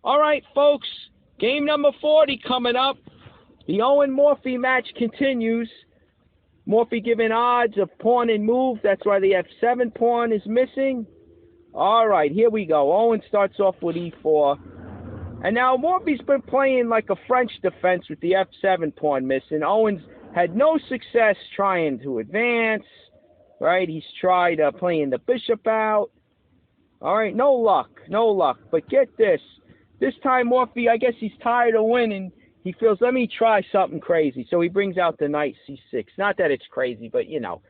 All right, folks, game number 40 coming up. The Owen Morphy match continues. Morphy giving odds of pawn and move. That's why the F7 pawn is missing. All right, here we go. Owen starts off with E4. And now Morphy's been playing like a French defense with the F7 pawn missing. Owen's had no success trying to advance. Right, he's tried playing the bishop out. All right, no luck. But get this. This time Morphy, I guess he's tired of winning. He feels, let me try something crazy. So he brings out the knight C6. Not that it's crazy, but, you know,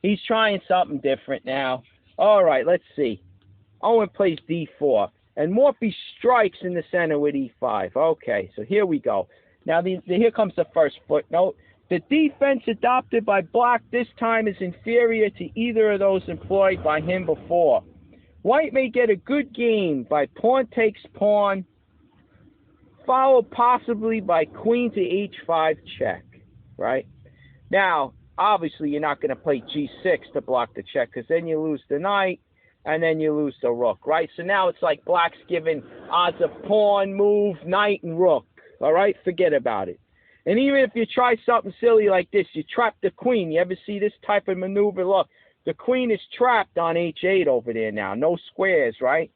he's trying something different now. All right, let's see. Owen plays D4. And Morphy strikes in the center with E5. Okay, so here we go. Now, here comes the first footnote. The defense adopted by Black this time is inferior to either of those employed by him before. White may get a good game by pawn takes pawn, followed possibly by queen to H5 check, right? Now, obviously, you're not going to play G6 to block the check, because then you lose the knight, and then you lose the rook, right? So now it's like Black's giving odds of pawn, move, knight, and rook, all right? Forget about it. And even if you try something silly like this, you trap the queen. You ever see this type of maneuver? Look, the queen is trapped on H8 over there now. No squares, right?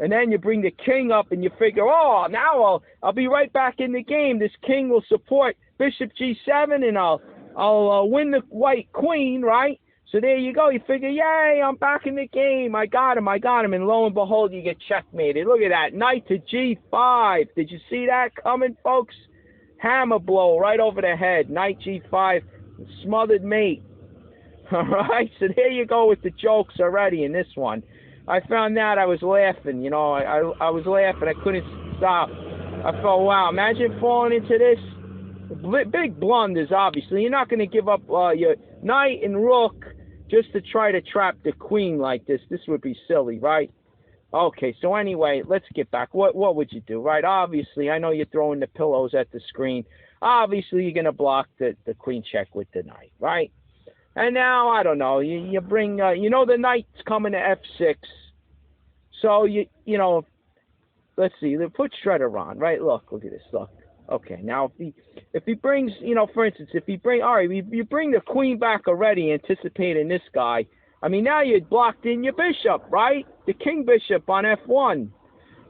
And then you bring the king up and you figure, oh, now I'll be right back in the game. This king will support bishop G7 and I'll win the white queen, right? So there you go. You figure, yay, I'm back in the game. I got him. And lo and behold, you get checkmated. Look at that. Knight to G5. Did you see that coming, folks? Hammer blow right over the head. Knight G5, smothered mate. All right, so there you go with the jokes already in this one. I found that I was laughing. You know, I was laughing. I couldn't stop. I thought, wow, imagine falling into this. Big blunders, obviously. You're not going to give up your knight and rook just to try to trap the queen like this. This would be silly, right? Okay, so anyway, let's get back. What would you do, right? Obviously, I know you're throwing the pillows at the screen. Obviously, you're going to block the queen check with the knight, right? And now, I don't know, you bring, you know the knight's coming to F6. So, you know, let's see, put Shredder on, right? Look at this, look. Okay, now if he brings, you know, for instance, all right, you bring the queen back already, anticipating this guy. I mean, now you blocked in your bishop, right? The king bishop on F1.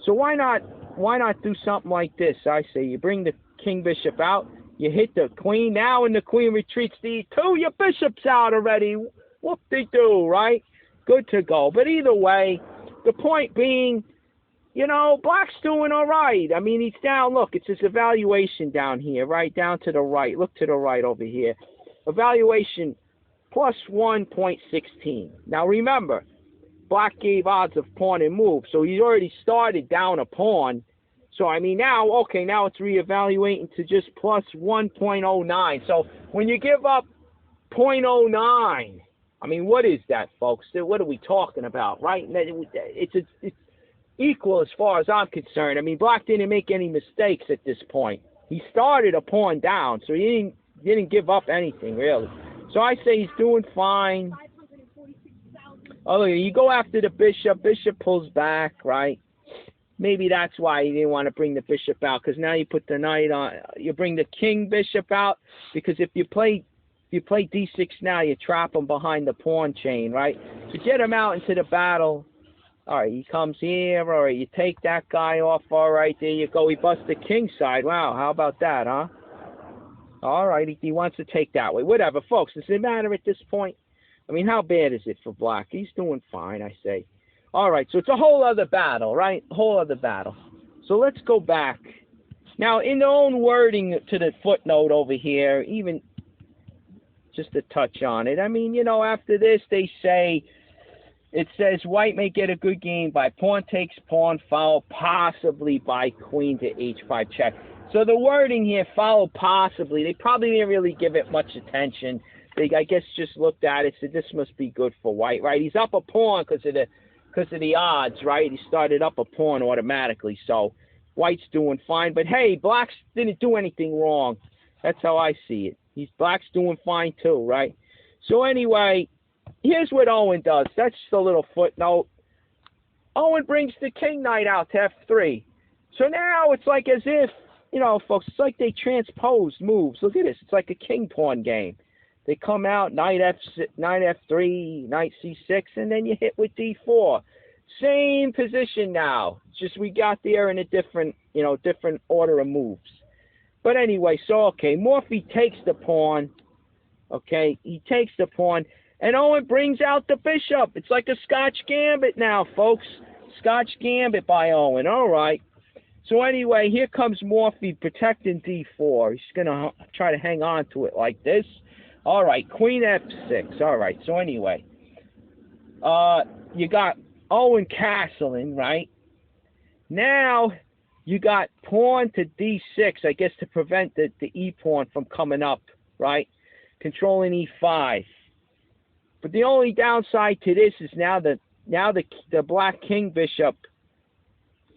So why not do something like this? I say you bring the king bishop out, you hit the queen. Now when the queen retreats to E2, your bishop's out already. Whoop-de-doo, right? Good to go. But either way, the point being, you know, Black's doing all right. I mean, he's down. Look, it's his evaluation down here, right? Down to the right. Look to the right over here. Evaluation plus 1.16. Now, remember, Black gave odds of pawn and move, so he's already started down a pawn. So, I mean, now, okay, now it's reevaluating to just plus 1.09. So, when you give up 0.09, I mean, what is that, folks? What are we talking about, right? It's equal as far as I'm concerned. I mean, Black didn't make any mistakes at this point. He started a pawn down, so he didn't give up anything, really. So I say he's doing fine. Oh, look, you go after the bishop. Bishop pulls back, right? Maybe that's why he didn't want to bring the bishop out, because now you put the knight on. You bring the king bishop out, because if you play D6 now, you trap him behind the pawn chain, right? To get him out into the battle. All right, he comes here. All right, you take that guy off. All right, there you go. He busts the king side. Wow, how about that, huh? All right, he wants to take that way. Whatever, folks. Does it matter at this point? I mean, how bad is it for Black? He's doing fine, I say. All right, so it's a whole other battle, right? A whole other battle. So let's go back. Now, in their own wording to the footnote over here, even just to touch on it, I mean, you know, after this, they say, it says White may get a good game by pawn takes pawn, followed possibly by queen to H5 check. So the wording here, followed possibly, they probably didn't really give it much attention. They, I guess, just looked at it, said this must be good for White, right? He's up a pawn because of the odds, right? He started up a pawn automatically, so White's doing fine. But hey, Black's didn't do anything wrong. That's how I see it. Black's doing fine too, right? So anyway, here's what Owen does. That's just a little footnote. Owen brings the king knight out to F3. So now it's like as if, you know, folks, it's like they transposed moves. Look at this. It's like a king pawn game. They come out, knight f3, knight c6, and then you hit with d4. Same position now. Just we got there in a different, you know, different order of moves. But anyway, so okay, Morphy takes the pawn. Okay, he takes the pawn, and Owen brings out the bishop. It's like a Scotch gambit now, folks. Scotch gambit by Owen. All right. So anyway, here comes Morphy protecting d4. He's gonna try to hang on to it like this. All right, queen f6. All right. So anyway, you got Owen castling, right? Now you got pawn to d6, I guess, to prevent the e pawn from coming up, right? Controlling e5. But the only downside to this is now the black king bishop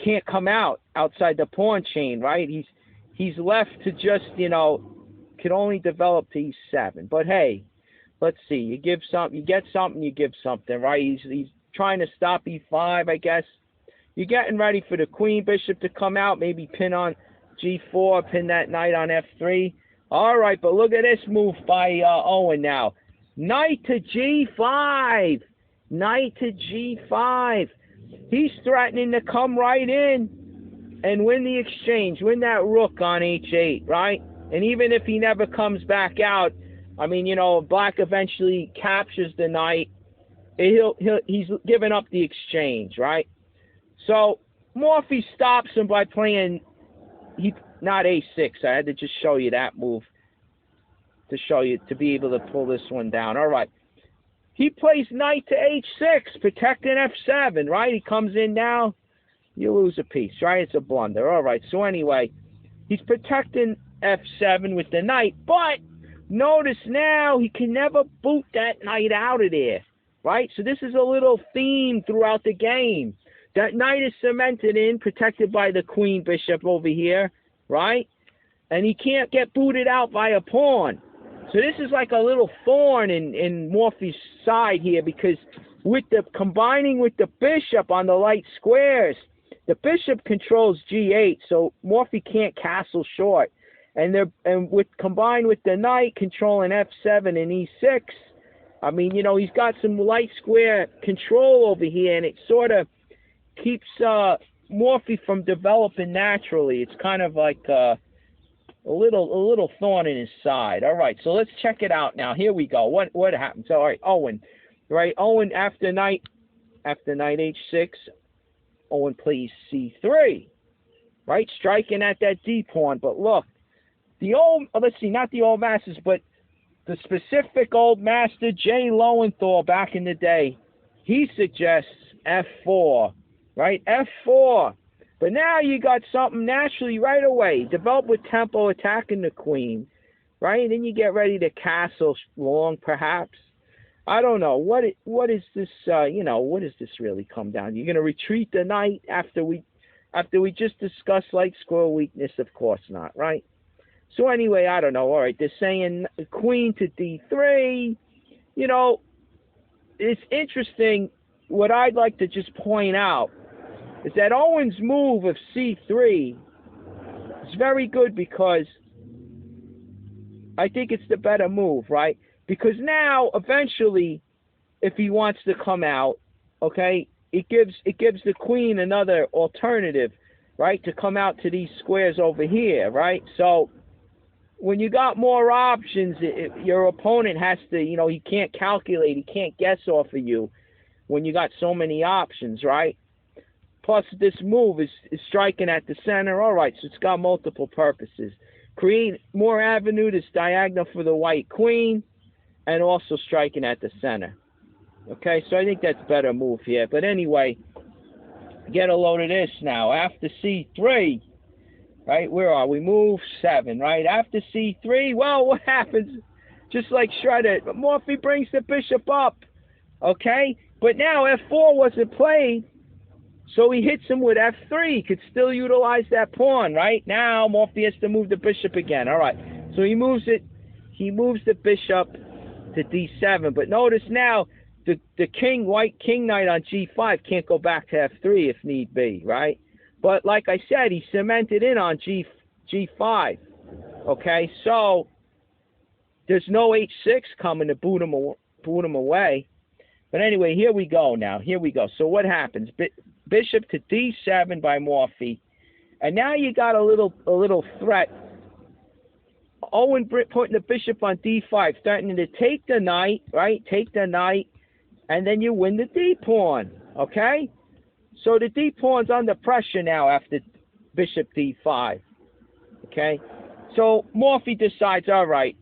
can't come outside the pawn chain, right? He's left to just, you know, can only develop to e7. But hey, let's see. You give something, you get something, you give something, right? He's trying to stop e5, I guess. You're getting ready for the queen bishop to come out, maybe pin on g4, pin that knight on f3. All right, but look at this move by Owen now. Knight to g5. Knight to g5. He's threatening to come right in and win the exchange, win that rook on h8, right? And even if he never comes back out, I mean, you know, black eventually captures the knight, he's giving up the exchange, right? So Morphy stops him by playing not a6. I had to just show you that move to show you, to be able to pull this one down. All right. He plays knight to h6, protecting f7, right? He comes in now, you lose a piece, right? It's a blunder. All right. So anyway, he's protecting f7 with the knight, but notice now he can never boot that knight out of there, right? So this is a little theme throughout the game. That knight is cemented in, protected by the queen bishop over here, right? And he can't get booted out by a pawn. So this is like a little thorn in Morphy's side here, because with the combining with the bishop on the light squares, the bishop controls g8, so Morphy can't castle short. And combined with the knight controlling f7 and e6, I mean, you know, he's got some light square control over here, and it sort of keeps Morphy from developing naturally. It's kind of like a little thorn in his side. All right, so let's check it out now. Here we go. What happens? All right, Owen. Right, Owen after knight h6, Owen plays c3. Right, striking at that d pawn. But look, let's see, not the old masters, but the specific old master Jay Lowenthal back in the day, he suggests f4. Right, f4. But now you got something naturally right away. Develop with tempo, attacking the queen. Right? Then you get ready to castle long, perhaps. I don't know. What is this, you know, what does this really come down to? You're going to retreat the knight after we just discussed light square weakness? Of course not, right? So anyway, I don't know. All right, they're saying queen to d3. You know, it's interesting. What I'd like to just point out is that Owen's move of c3 is very good, because I think it's the better move, right? Because now, eventually, if he wants to come out, okay, it gives the queen another alternative, right, to come out to these squares over here, right? So when you got more options, your opponent has to, you know, he can't calculate, he can't guess off of you when you got so many options, right? Plus, this move is striking at the center. All right, so it's got multiple purposes. Create more avenue that's diagonal for the white queen, and also striking at the center. Okay, so I think that's a better move here. But anyway, get a load of this now. After c3, right, where are we? Move 7, right? After c3, well, what happens? Just like shredded, Morphy brings the bishop up. Okay, but now f4 wasn't played. So he hits him with f3. He could still utilize that pawn, right? Now Morphy has to move the bishop again. All right. So he moves it. He moves the bishop to d7. But notice now the white king knight on g5 can't go back to f3 if need be, right? But like I said, he cemented in on G5. Okay, so there's no H6 coming to boot him away. But anyway, here we go now. Here we go. So what happens? Bishop to D7 by Morphy. And now you got a little threat. Owen putting the bishop on D5, threatening to take the knight, right? Take the knight, and then you win the D pawn, okay? So the D pawn's under pressure now after bishop D5, okay? So Morphy decides, all right,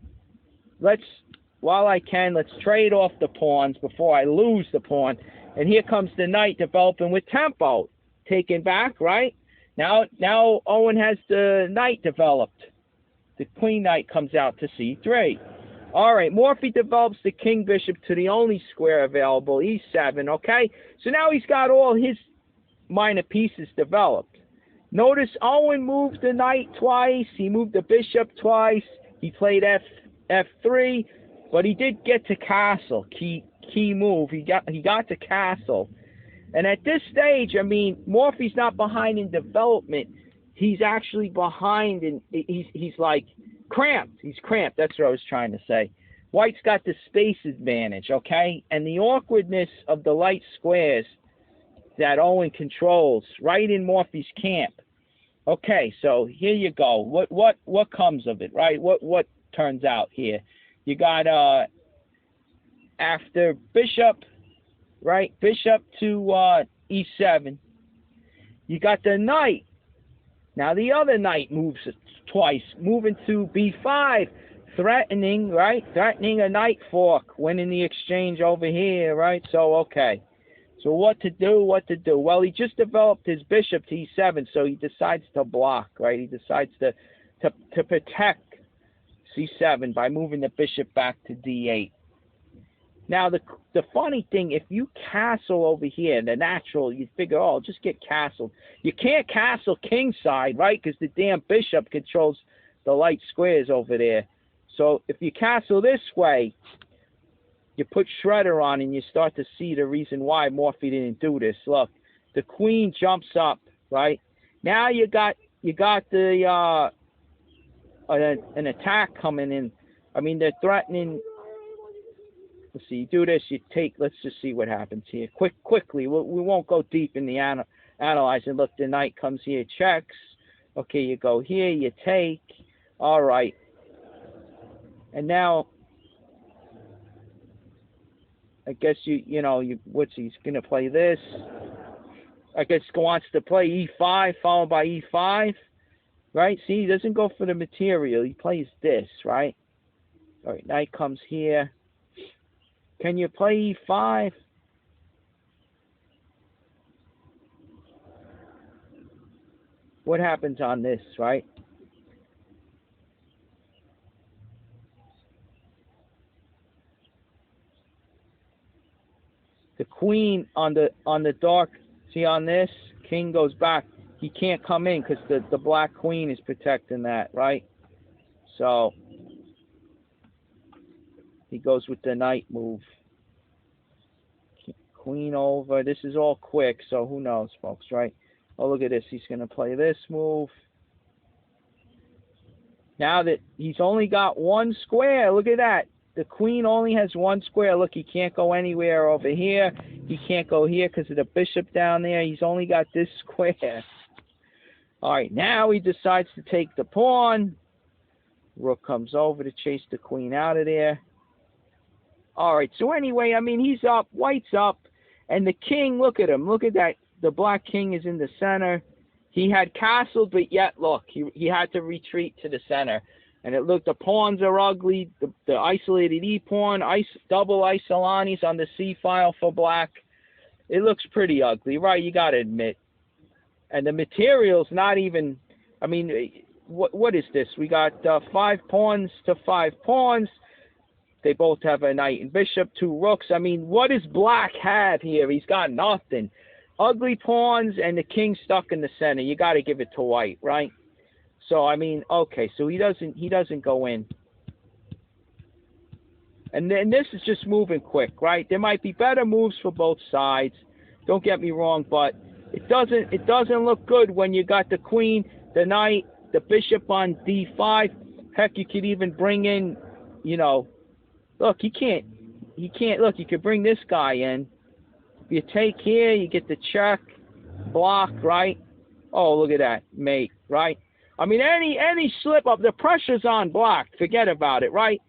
while I can, let's trade off the pawns before I lose the pawn. And here comes the knight developing with tempo, taken back, right? Now Owen has the knight developed. The queen knight comes out to C3. All right, Morphy develops the king bishop to the only square available, E7, okay? So now he's got all his minor pieces developed. Notice Owen moved the knight twice. He moved the bishop twice. He played F3, but he did get to castle, key move. He got to castle. And at this stage, I mean, Morphy's not behind in development. He's actually behind, and he's like cramped. He's cramped. That's what I was trying to say. White's got the space advantage, okay? And the awkwardness of the light squares that Owen controls right in Morphy's camp. Okay, so here you go. What comes of it, right? What turns out here? You got after bishop, right? Bishop to E7. You got the knight. Now the other knight moves twice, moving to B5, threatening, right? Threatening a knight fork, winning the exchange over here, right? So, okay. So what to do? Well, he just developed his bishop to E7, so he decides to block, right? He decides to protect C7 by moving the bishop back to D8. Now, the funny thing, if you castle over here, the natural, you figure, oh, just get castled. You can't castle kingside, right? Because the damn bishop controls the light squares over there. So if you castle this way, you put Shredder on and you start to see the reason why Morphy didn't do this. Look, the queen jumps up, right? Now you got the an attack coming in. I mean, they're threatening. Let's see, you do this, you take, let's just see what happens here. Quickly, we won't go deep in the analyzing. Look, the knight comes here, checks. Okay, you go here, you take. All right. And now, I guess he's going to play this. I guess he wants to play E5, followed by E5. Right? See, he doesn't go for the material. He plays this, right? All right, knight comes here. Can you play E5? What happens on this, right? The queen on the dark, see on this, king goes back. He can't come in because the black queen is protecting that, right? So he goes with the knight move. Queen over. This is all quick, so who knows, folks, right? Oh, look at this. He's going to play this move. Now that he's only got one square, look at that. The queen only has one square. Look, he can't go anywhere over here. He can't go here because of the bishop down there. He's only got this square. All right, now he decides to take the pawn. Rook comes over to chase the queen out of there. All right, so anyway, I mean, he's up, white's up, and the king, look at him. Look at that. The black king is in the center. He had castled, but yet, look, he had to retreat to the center. And it looked, the pawns are ugly. The isolated E-pawn, double Isolanis on the C file for black. It looks pretty ugly, right? You got to admit. And the material's not even, I mean, what is this? We got 5 pawns to 5 pawns. They both have a knight and bishop, 2 rooks. I mean, what does black have here? He's got nothing. Ugly pawns and the king stuck in the center. You got to give it to white, right? So, I mean, okay, so he doesn't go in. And then this is just moving quick, right? There might be better moves for both sides. Don't get me wrong, but It doesn't look good when you got the queen, the knight, the bishop on d5. Heck, you could even bring in, look, he can't, look, you could bring this guy in. If you take here, you get the check, block, right? Oh, look at that, mate, right? I mean, any slip up, the pressure's on black. Forget about it, right?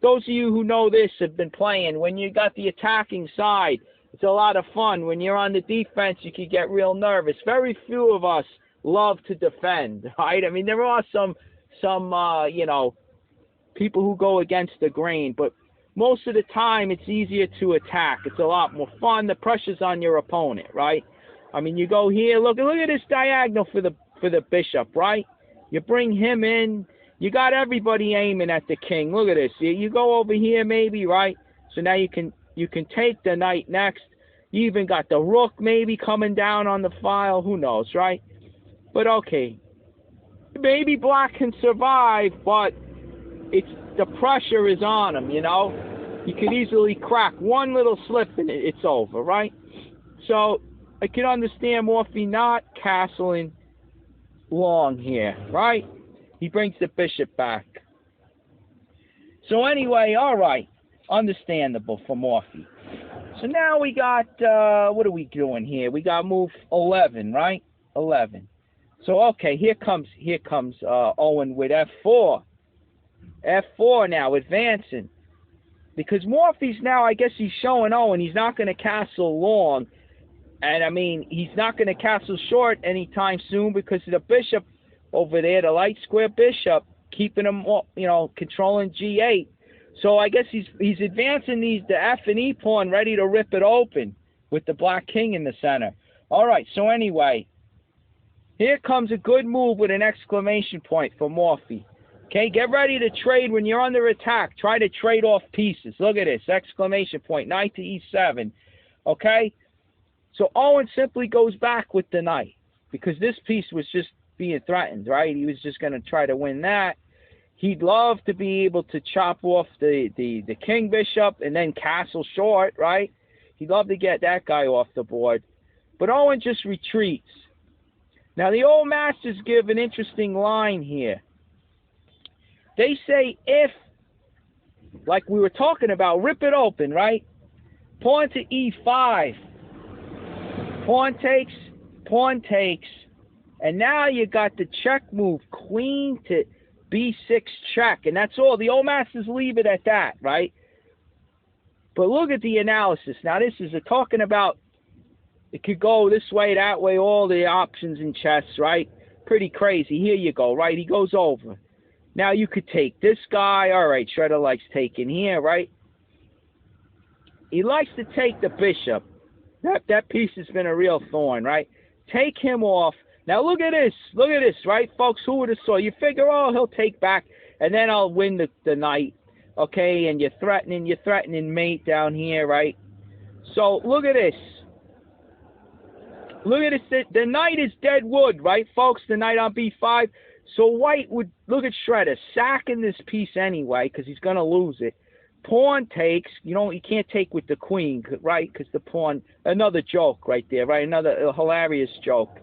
Those of you who know this have been playing. When you got the attacking side, it's a lot of fun. When you're on the defense, you can get real nervous. Very few of us love to defend, right? I mean, there are some people who go against the grain, but most of the time it's easier to attack. It's a lot more fun. The pressure's on your opponent, right? I mean, you go here. Look at this diagonal for the bishop, right? You bring him in. You got everybody aiming at the king. Look at this. You go over here, maybe, right? So now you can take the knight next. You even got the rook maybe coming down on the file. Who knows, right? But okay, maybe black can survive, but the pressure is on him. You could easily crack one little slip and it's over, right? So I can understand Morphy not castling long here, right? He brings the bishop back. So anyway, all right, understandable for Morphy. So now we got, what are we doing here? We got move 11, right? 11. So okay, here comes Owen with f4. F4 now, advancing. Because Morphy's now, I guess he's showing Owen he's not going to castle long. And I mean, he's not going to castle short anytime soon because the bishop over there, the light square bishop, keeping him, controlling g8. So I guess he's advancing the f and e pawn, ready to rip it open with the black king in the center. All right, so anyway, here comes a good move with an exclamation point for Morphy. Okay, get ready to trade when you're under attack. Try to trade off pieces. Look at this, exclamation point, knight to e7. Okay, so Owen simply goes back with the knight because this piece was just being threatened, right? He was just going to try to win that. He'd love to be able to chop off the king bishop and then castle short, right? He'd love to get that guy off the board. But Owen just retreats. Now, the old masters give an interesting line here. They say if, like we were talking about, rip it open, right? Pawn to e5. Pawn takes. And now you got the check move, queen to b6 check. And that's all. The old masters leave it at that, right? But look at the analysis. Now, this is talking about it could go this way, that way, all the options in chess, right? Pretty crazy. Here you go, right? He goes over. Now you could take this guy. All right, Shredder likes taking here, right? He likes to take the bishop. That piece has been a real thorn, right? Take him off. Now look at this. Look at this, right, folks? Who would have saw? You figure, oh, he'll take back, and then I'll win the knight. Okay, and you're threatening mate down here, right? So look at this. Look at this. The knight is dead wood, right, folks? The knight on b5. So white would, look at Shredder, sacking this piece anyway because he's going to lose it. Pawn takes, you can't take with the queen, right? Because the pawn, another joke right there, right? Another hilarious joke.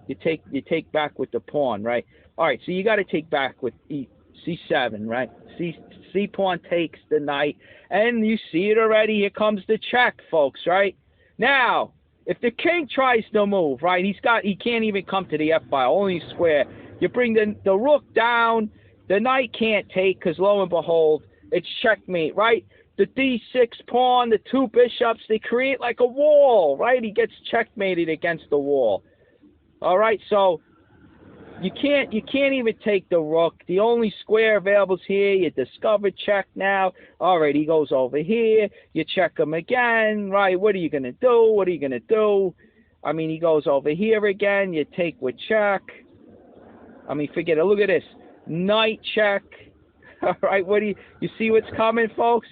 You take back with the pawn, right? All right, so you got to take back with c7, right? C pawn takes the knight, and you see it already. Here comes the check, folks, right? Now, if the king tries to move, right, he can't even come to the f-file, only square. You bring the rook down, the knight can't take because lo and behold, it's checkmate, right? The d6 pawn, the two bishops, they create like a wall, right? He gets checkmated against the wall. All right, so you can't even take the rook. The only square available is here. You discover check now. All right, he goes over here. You check him again, right? What are you going to do? What are you going to do? I mean, he goes over here again. You take with check. I mean, forget it. Look at this. Knight check. All right, you see what's coming, folks?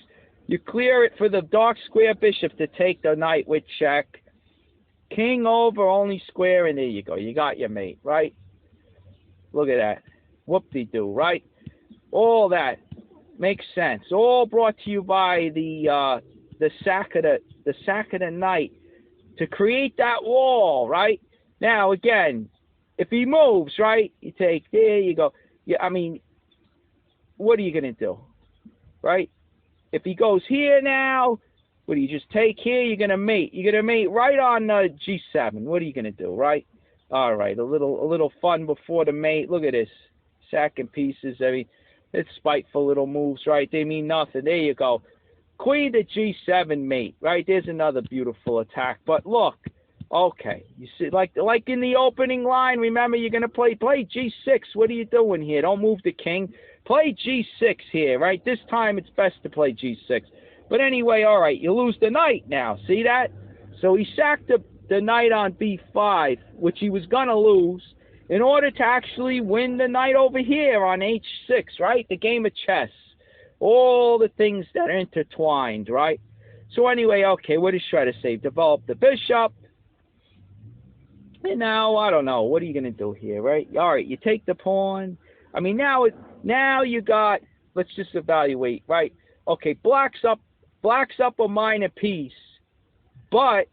You clear it for the dark square bishop to take the knight with check. King over, only square, and there you go. You got your mate, right? Look at that. Whoop-de-doo, right? All that makes sense. All brought to you by the sack of the knight to create that wall, right? Now, again, if he moves, right, you take, there you go. Yeah, I mean, what are you going to do, right? If he goes here now, what do you just take here? You're going to mate. You're going to mate right on G7. What are you going to do, right? All right, a little fun before the mate. Look at this. Sacking pieces. I mean, it's spiteful little moves, right? They mean nothing. There you go. Queen to G7 mate, right? There's another beautiful attack. But look, okay, you see, like in the opening line, remember you're going to play G6. What are you doing here? Don't move the king. Play G6 here, right? This time it's best to play G6. But anyway, all right, you lose the knight now. See that? So he sacked the knight on B5, which he was going to lose, in order to actually win the knight over here on H6, right? The game of chess. All the things that are intertwined, right? So anyway, okay, what does Shredder say? Develop the bishop. And now, I don't know. What are you going to do here, right? All right, you take the pawn. I mean, now you got, let's just evaluate, right? Okay, black's up a minor piece, but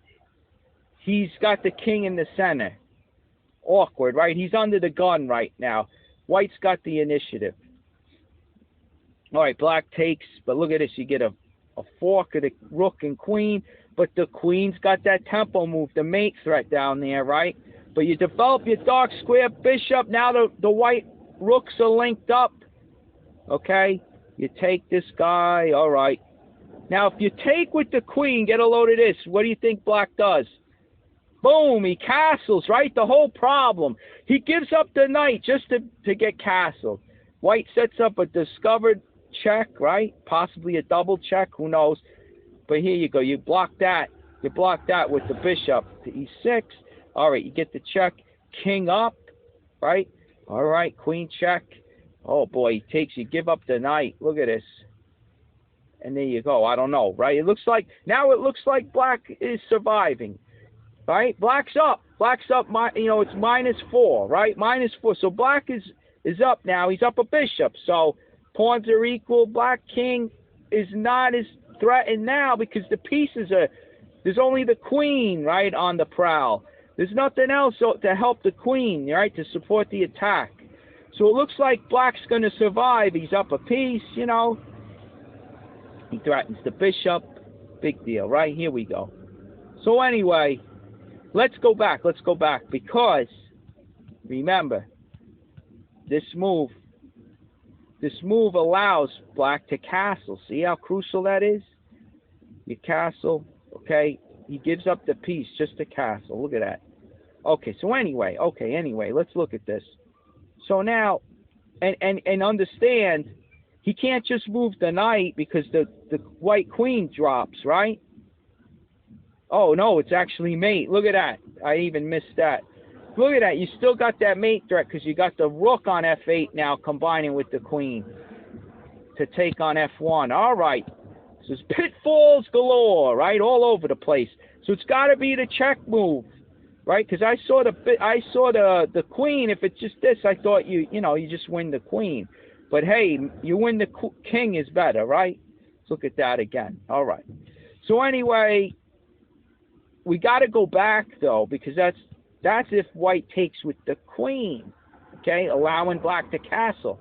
he's got the king in the center. Awkward, right? He's under the gun right now. White's got the initiative. All right, black takes, but look at this. You get a fork of the rook and queen, but the queen's got that tempo move, the mate threat down there, right? But you develop your dark square bishop. Now the white rooks are linked up. Okay? You take this guy. All right. Now, if you take with the queen, get a load of this. What do you think black does? Boom, he castles, right? The whole problem. He gives up the knight just to get castled. White sets up a discovered check, right? Possibly a double check, who knows? But here you go. You block that. You block that with the bishop to E6. All right, you get the check. King up, right? All right, queen check. Oh, boy, he takes, you give up the knight. Look at this. And there you go. I don't know, right? It looks like black is surviving. Right? Black's up. Black's up, it's -4, right? -4. So black is up now. He's up a bishop. So pawns are equal. Black king is not as threatened now because the pieces are, there's only the queen, right, on the prowl. There's nothing else to help the queen, right, to support the attack. So it looks like black's going to survive. He's up a piece, He threatens the bishop. Big deal, right? Here we go. So anyway, let's go back, because, remember, this move allows black to castle. See how crucial that is? You castle, okay? He gives up the piece just to castle. Look at that. Okay, so anyway, let's look at this. So now, and understand, he can't just move the knight because the white queen drops, right? Oh, no, it's actually mate. Look at that. I even missed that. Look at that. You still got that mate threat because you got the rook on F8 now combining with the queen to take on F1. All right. So it's pitfalls galore, right? All over the place. So it's got to be the check move, right? Because I saw the queen. If it's just this, I thought you just win the queen. But hey, you win the king is better, right? Let's look at that again. All right. So anyway, we got to go back though, because that's if white takes with the queen, okay, allowing black to castle.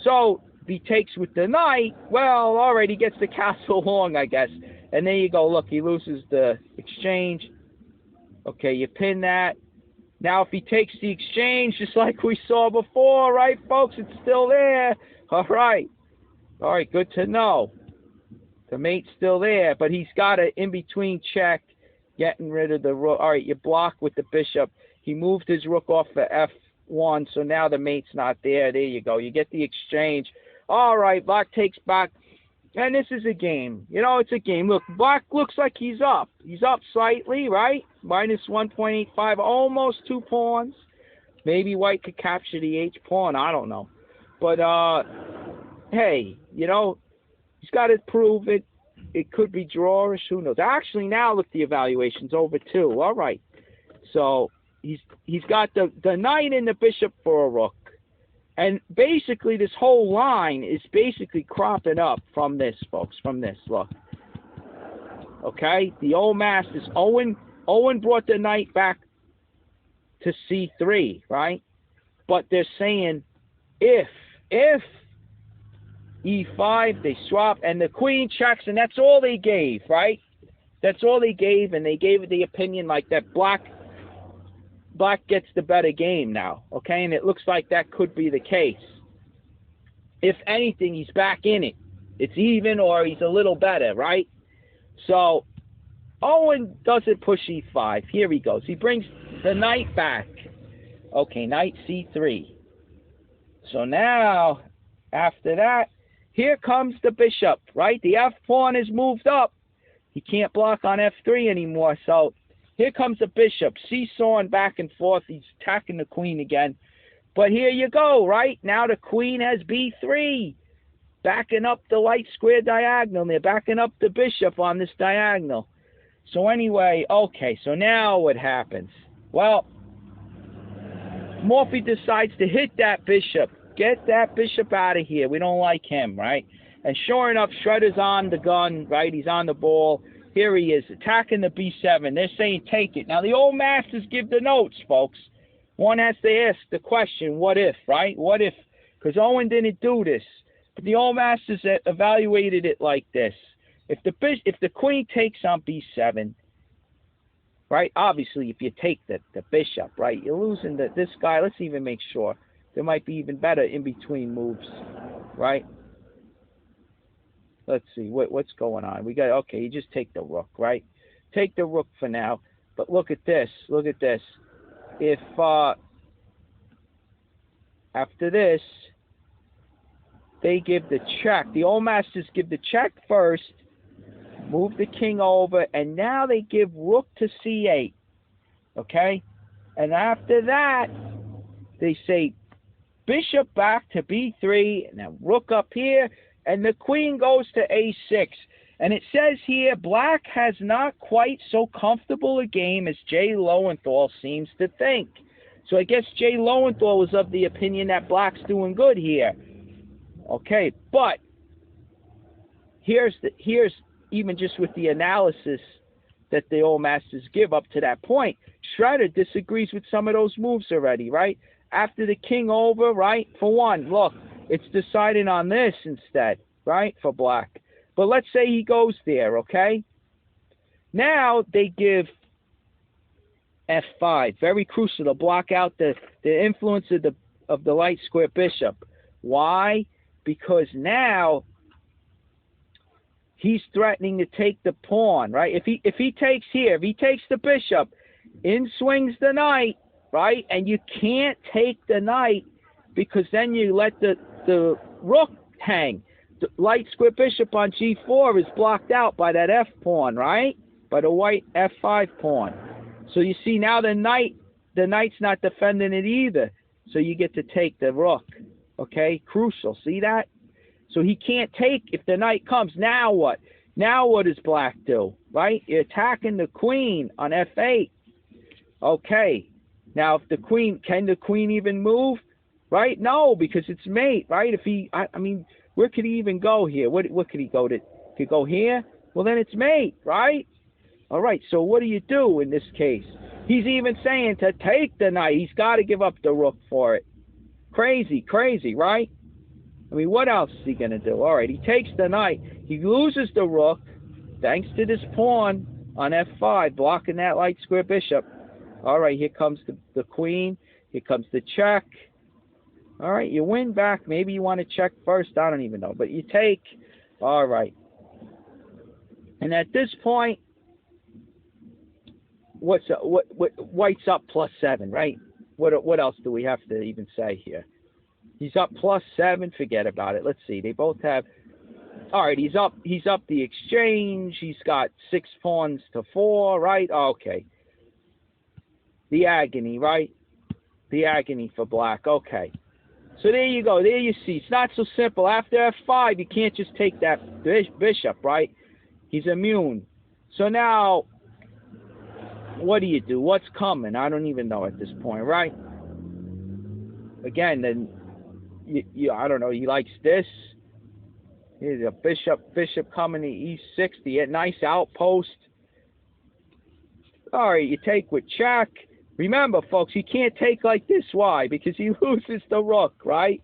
So if he takes with the knight, well, all right, he gets the castle along, I guess. And there you go. Look, he loses the exchange. Okay, you pin that. Now, if he takes the exchange, just like we saw before, right, folks, it's still there. All right, good to know. The mate's still there, but he's got an in-between check, getting rid of the rook. All right, you block with the bishop. He moved his rook off for F1, so now the mate's not there. There you go. You get the exchange. All right, black takes back. And this is a game. It's a game. Look, black looks like he's up. He's up slightly, right? Minus 1.85, almost 2 pawns. Maybe white could capture the H pawn. I don't know. But, hey, he's got to prove it. It could be drawish. Who knows? Actually, now look, the evaluation's over 2. All right. So he's got the knight and the bishop for a rook. And basically, this whole line is basically cropping up from this, folks, from this. Look. Okay? The old masters, Owen brought the knight back to c3, right? But they're saying if e5, they swap, and the queen checks, and that's all they gave, right? That's all they gave, and they gave the opinion like that black gets the better game now, okay? And it looks like that could be the case. If anything, he's back in it. It's even, or he's a little better, right? So Owen doesn't push e5. Here he goes. He brings the knight back. Okay, knight c3. So now, after that, here comes the bishop, right? The f pawn is moved up. He can't block on f3 anymore. So here comes the bishop, seesawing back and forth. He's attacking the queen again. But here you go, right? Now the queen has b3, backing up the light square diagonal. They're backing up the bishop on this diagonal. So anyway, okay, so now what happens? Well, Morphy decides to hit that bishop. Get that bishop out of here. We don't like him, right? And sure enough, Shredder's on the gun, right? He's on the ball. Here he is, attacking the b7. They're saying take it. Now, the old masters give the notes, folks. One has to ask the question, what if, right? What if? Because Owen didn't do this. But the old masters evaluated it like this. If the queen takes on b7, right? Obviously, if you take the bishop, right? You're losing this guy. Let's even make sure. There might be even better in-between moves, right? Let's see. What's going on? We got, okay, you just take the rook, right? Take the rook for now. But look at this. Look at this. If, after this, they give the check. The old masters give the check first, move the king over, and now they give rook to c8, okay? And after that, they say bishop back to b3, and then rook up here, and the queen goes to a6. And it says here, black has not quite so comfortable a game as Jay Lowenthal seems to think. So I guess Jay Lowenthal was of the opinion that black's doing good here. Okay, but here's even just with the analysis that the old masters give up to that point, Shredder disagrees with some of those moves already, right? After the king over, right? For one, look, it's deciding on this instead, right? For black. But let's say he goes there, okay? Now they give f5, very crucial to block out the influence of the light square bishop. Why? Because now he's threatening to take the pawn, right? If he takes here, if he takes the bishop, in swings the knight, right? And you can't take the knight because then you let the rook hang. The light square bishop on g4 is blocked out by that f pawn, right? By the white f5 pawn. So you see now the knight's not defending it either. So you get to take the rook. Okay, crucial. See that? So he can't take if the knight comes. Now what? Now what does black do? Right? You're attacking the queen on f8. Okay. Now if the queen, can the queen even move? Right? No, because it's mate, right? If he, I mean, where could he even go here? What could he go to? Could he go here? Well, then it's mate, right? All right, so what do you do in this case? He's even saying to take the knight. He's got to give up the rook for it. Crazy, crazy, right? I mean, what else is he going to do? All right, he takes the knight. He loses the rook thanks to this pawn on f5, blocking that light square bishop. All right, here comes the queen. Here comes the check. All right, you win back. Maybe you want to check first. I don't even know. But you take. All right. And at this point, white's up +7, right? What else do we have to even say here? He's up +7. Forget about it. Let's see. They both have. All right. He's up the exchange. He's got 6 pawns to 4, right? Okay. The agony, right? The agony for black. Okay. So there you go. There you see. It's not so simple. After f5, you can't just take that bishop, right? He's immune. So now, what do you do? What's coming? I don't even know at this point, right? Again, then, I don't know. He likes this. Here's a bishop coming to e6. The nice outpost. All right, you take with check. Remember, folks, he can't take like this. Why? Because he loses the rook, right?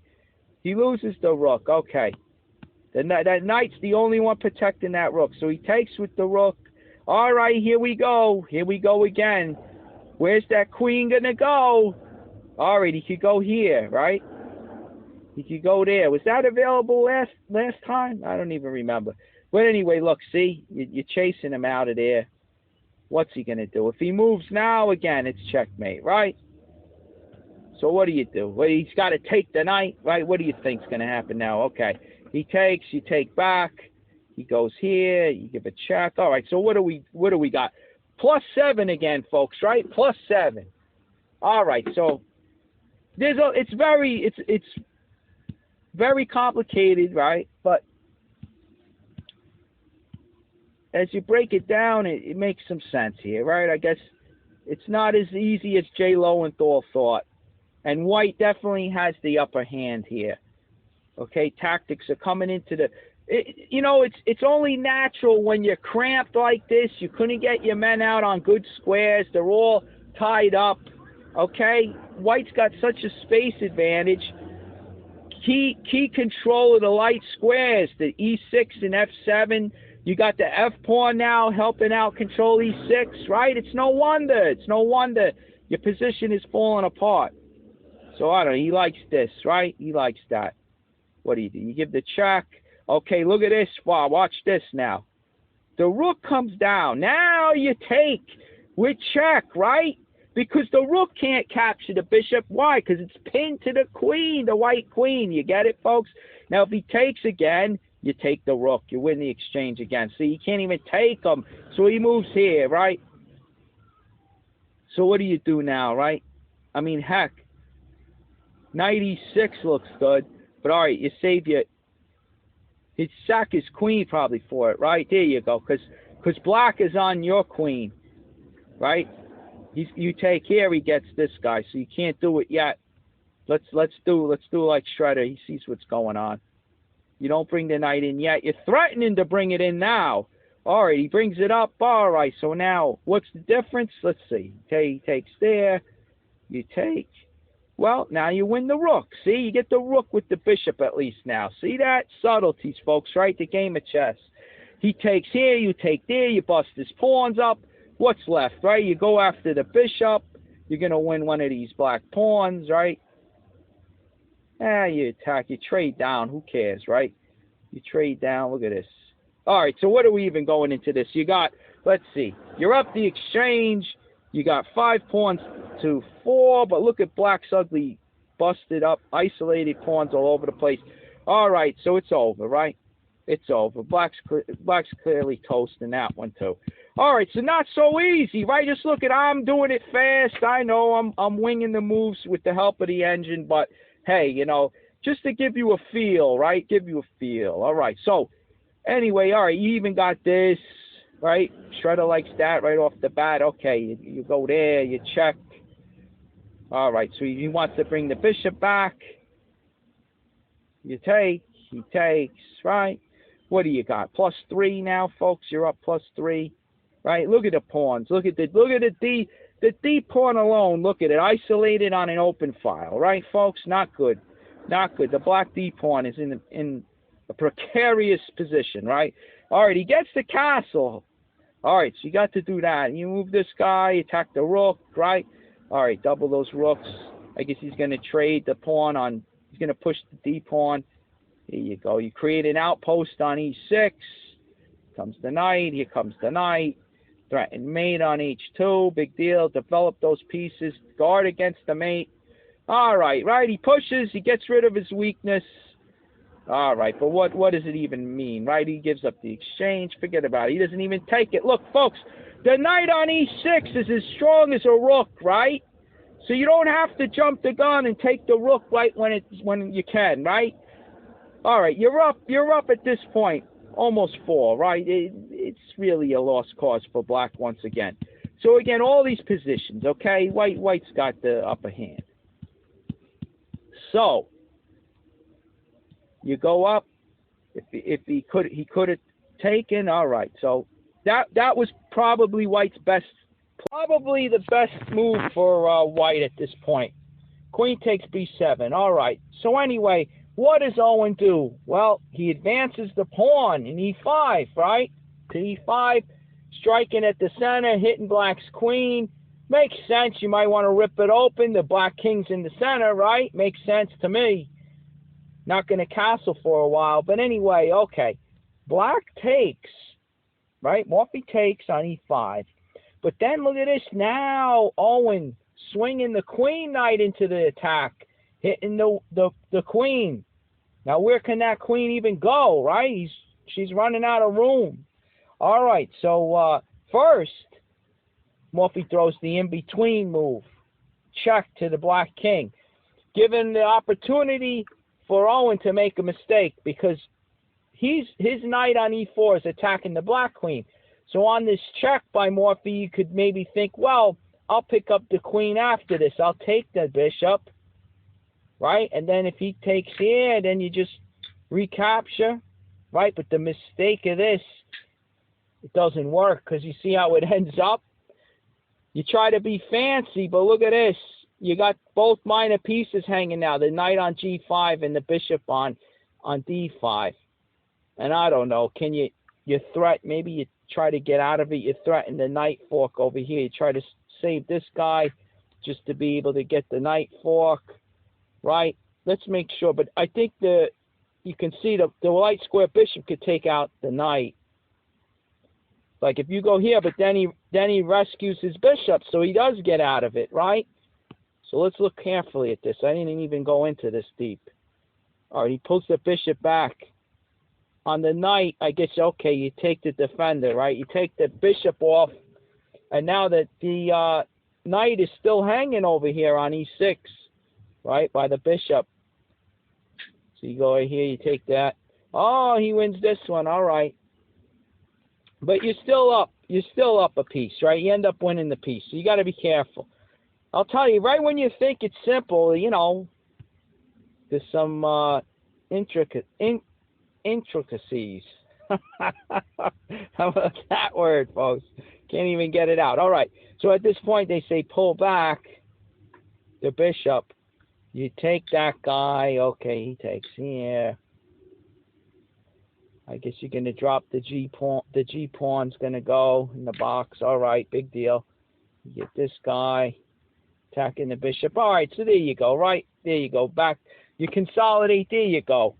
He loses the rook. Okay. That knight's the only one protecting that rook. So he takes with the rook. All right, here we go. Here we go again. Where's that queen going to go? All right, he could go here, right? He could go there. Was that available last time? I don't even remember. But anyway, look, see? You're chasing him out of there. What's he going to do? If he moves now, again, it's checkmate, right? So what do you do? Well, he's got to take the knight, right? What do you think's going to happen now? Okay. He takes, you take back. He goes here, you give a check. All right, so what do we got? +7 again, folks, right? +7. All right, so it's very complicated, right? But as you break it down, it makes some sense here, right? I guess it's not as easy as Jay Lowenthal thought. And white definitely has the upper hand here. Okay, tactics are coming into the... it's only natural when you're cramped like this. You couldn't get your men out on good squares. They're all tied up. Okay, white's got such a space advantage. Key control of the light squares, the E6 and F7. You got the F pawn now helping out control E6, right? It's no wonder. It's no wonder your position is falling apart. So I don't know. He likes this, right? He likes that. What do? You give the check. Okay, look at this. Wow, watch this now. The rook comes down. Now you take with check, right? Because the rook can't capture the bishop. Why? Because it's pinned to the queen, the white queen. You get it, folks? Now, if he takes again, you take the rook. You win the exchange again. See, you can't even take him. So he moves here, right? So what do you do now, right? I mean, heck, knight E6 looks good. But all right, you save your... He'd sack his queen probably for it, right? There you go, because black is on your queen, right? You take here, he gets this guy, so you can't do it yet. Let's do like Shredder. He sees what's going on. You don't bring the knight in yet. You're threatening to bring it in now. All right, he brings it up. All right, so now what's the difference? Let's see. Okay, he takes there. You take. Well, now you win the rook. See, you get the rook with the bishop at least now. See that? Subtleties, folks, right? The game of chess. He takes here, you take there, you bust his pawns up. What's left, right? You go after the bishop. You're going to win one of these black pawns, right? You attack, you trade down. Who cares, right? You trade down. Look at this. All right, so what are we even going into this? You got, let's see, you're up the exchange. You got 5 pawns to 4, but look at black's ugly, busted up, isolated pawns all over the place. All right, so it's over, right? It's over. Black's clearly toasting that one too. All right, so not so easy, right? Just look at, I'm doing it fast. I know I'm winging the moves with the help of the engine, but hey, just to give you a feel, right? Give you a feel. All right, so anyway, all right, you even got this. Right? Shredder likes that right off the bat. Okay, you go there, you check. All right, so he wants to bring the bishop back. You take, he takes, right? What do you got? +3 now, folks. You're up +3, right? Look at the pawns. Look at the D pawn alone. Look at it, isolated on an open file, right, folks? Not good, not good. The black D pawn is in a precarious position, right? All right, he gets the castle. All right, so you got to do that. You move this guy, attack the rook, right? All right, double those rooks. I guess he's going to trade the pawn on, he's going to push the D pawn. Here you go. You create an outpost on E6. Comes the knight. Here comes the knight. Threaten mate on H2. Big deal. Develop those pieces. Guard against the mate. All right, right? He pushes. He gets rid of his weakness. All right, but what does it even mean, right? He gives up the exchange. Forget about it. He doesn't even take it. Look, folks, the knight on E6 is as strong as a rook, right? So you don't have to jump the gun and take the rook right when you can, right? All right, you're up at this point, almost 4, right? It's really a lost cause for black once again. So again, all these positions, okay? White's got the upper hand. So you go up. If he could have taken. All right. So that was probably white's best. probably the best move for white at this point. Queen takes b7. All right. So anyway, what does Owen do? Well, he advances the pawn in e5, right? To e5, striking at the center, hitting black's queen. Makes sense. You might want to rip it open. The black king's in the center, right? Makes sense to me. Not going to castle for a while. But anyway, okay. Black takes, right? Morphy takes on e5. But then look at this now. Owen swinging the queen knight into the attack, hitting the queen. Now, where can that queen even go, right? She's running out of room. All right, so first, Morphy throws the in-between move. Check to the black king, giving the opportunity for Owen to make a mistake because his knight on e4 is attacking the black queen. So on this check by Morphy, you could maybe think, well, I'll pick up the queen after this. I'll take the bishop, right? And then if he takes here, then you just recapture, right? But the mistake of this, it doesn't work because you see how it ends up? You try to be fancy, but look at this. You got both minor pieces hanging now, the knight on g5 and the bishop on d5. And I don't know, can you maybe you try to get out of it, you threaten the knight fork over here. You try to save this guy just to be able to get the knight fork, right? Let's make sure. But I think you can see the light square bishop could take out the knight. Like if you go here, but then he rescues his bishop, so he does get out of it, right? So let's look carefully at this. I didn't even go into this deep. All right, he pulls the bishop back. On the knight, I guess, okay, you take the defender, right? You take the bishop off, and now that the knight is still hanging over here on e6, right, by the bishop. So you go right here, you take that. Oh, he wins this one, all right. But you're still up. You're still up a piece, right? You end up winning the piece, so you got to be careful. I'll tell you, right when you think it's simple, you know, there's some intricacies. How about that word, folks? Can't even get it out. All right. So at this point, they say pull back the bishop. You take that guy. Okay, he takes here. I guess you're going to drop the G pawn. The G pawn's going to go in the box. All right, big deal. You get this guy attacking the bishop. All right, so there you go. Right there you go. Back. You consolidate. There you go.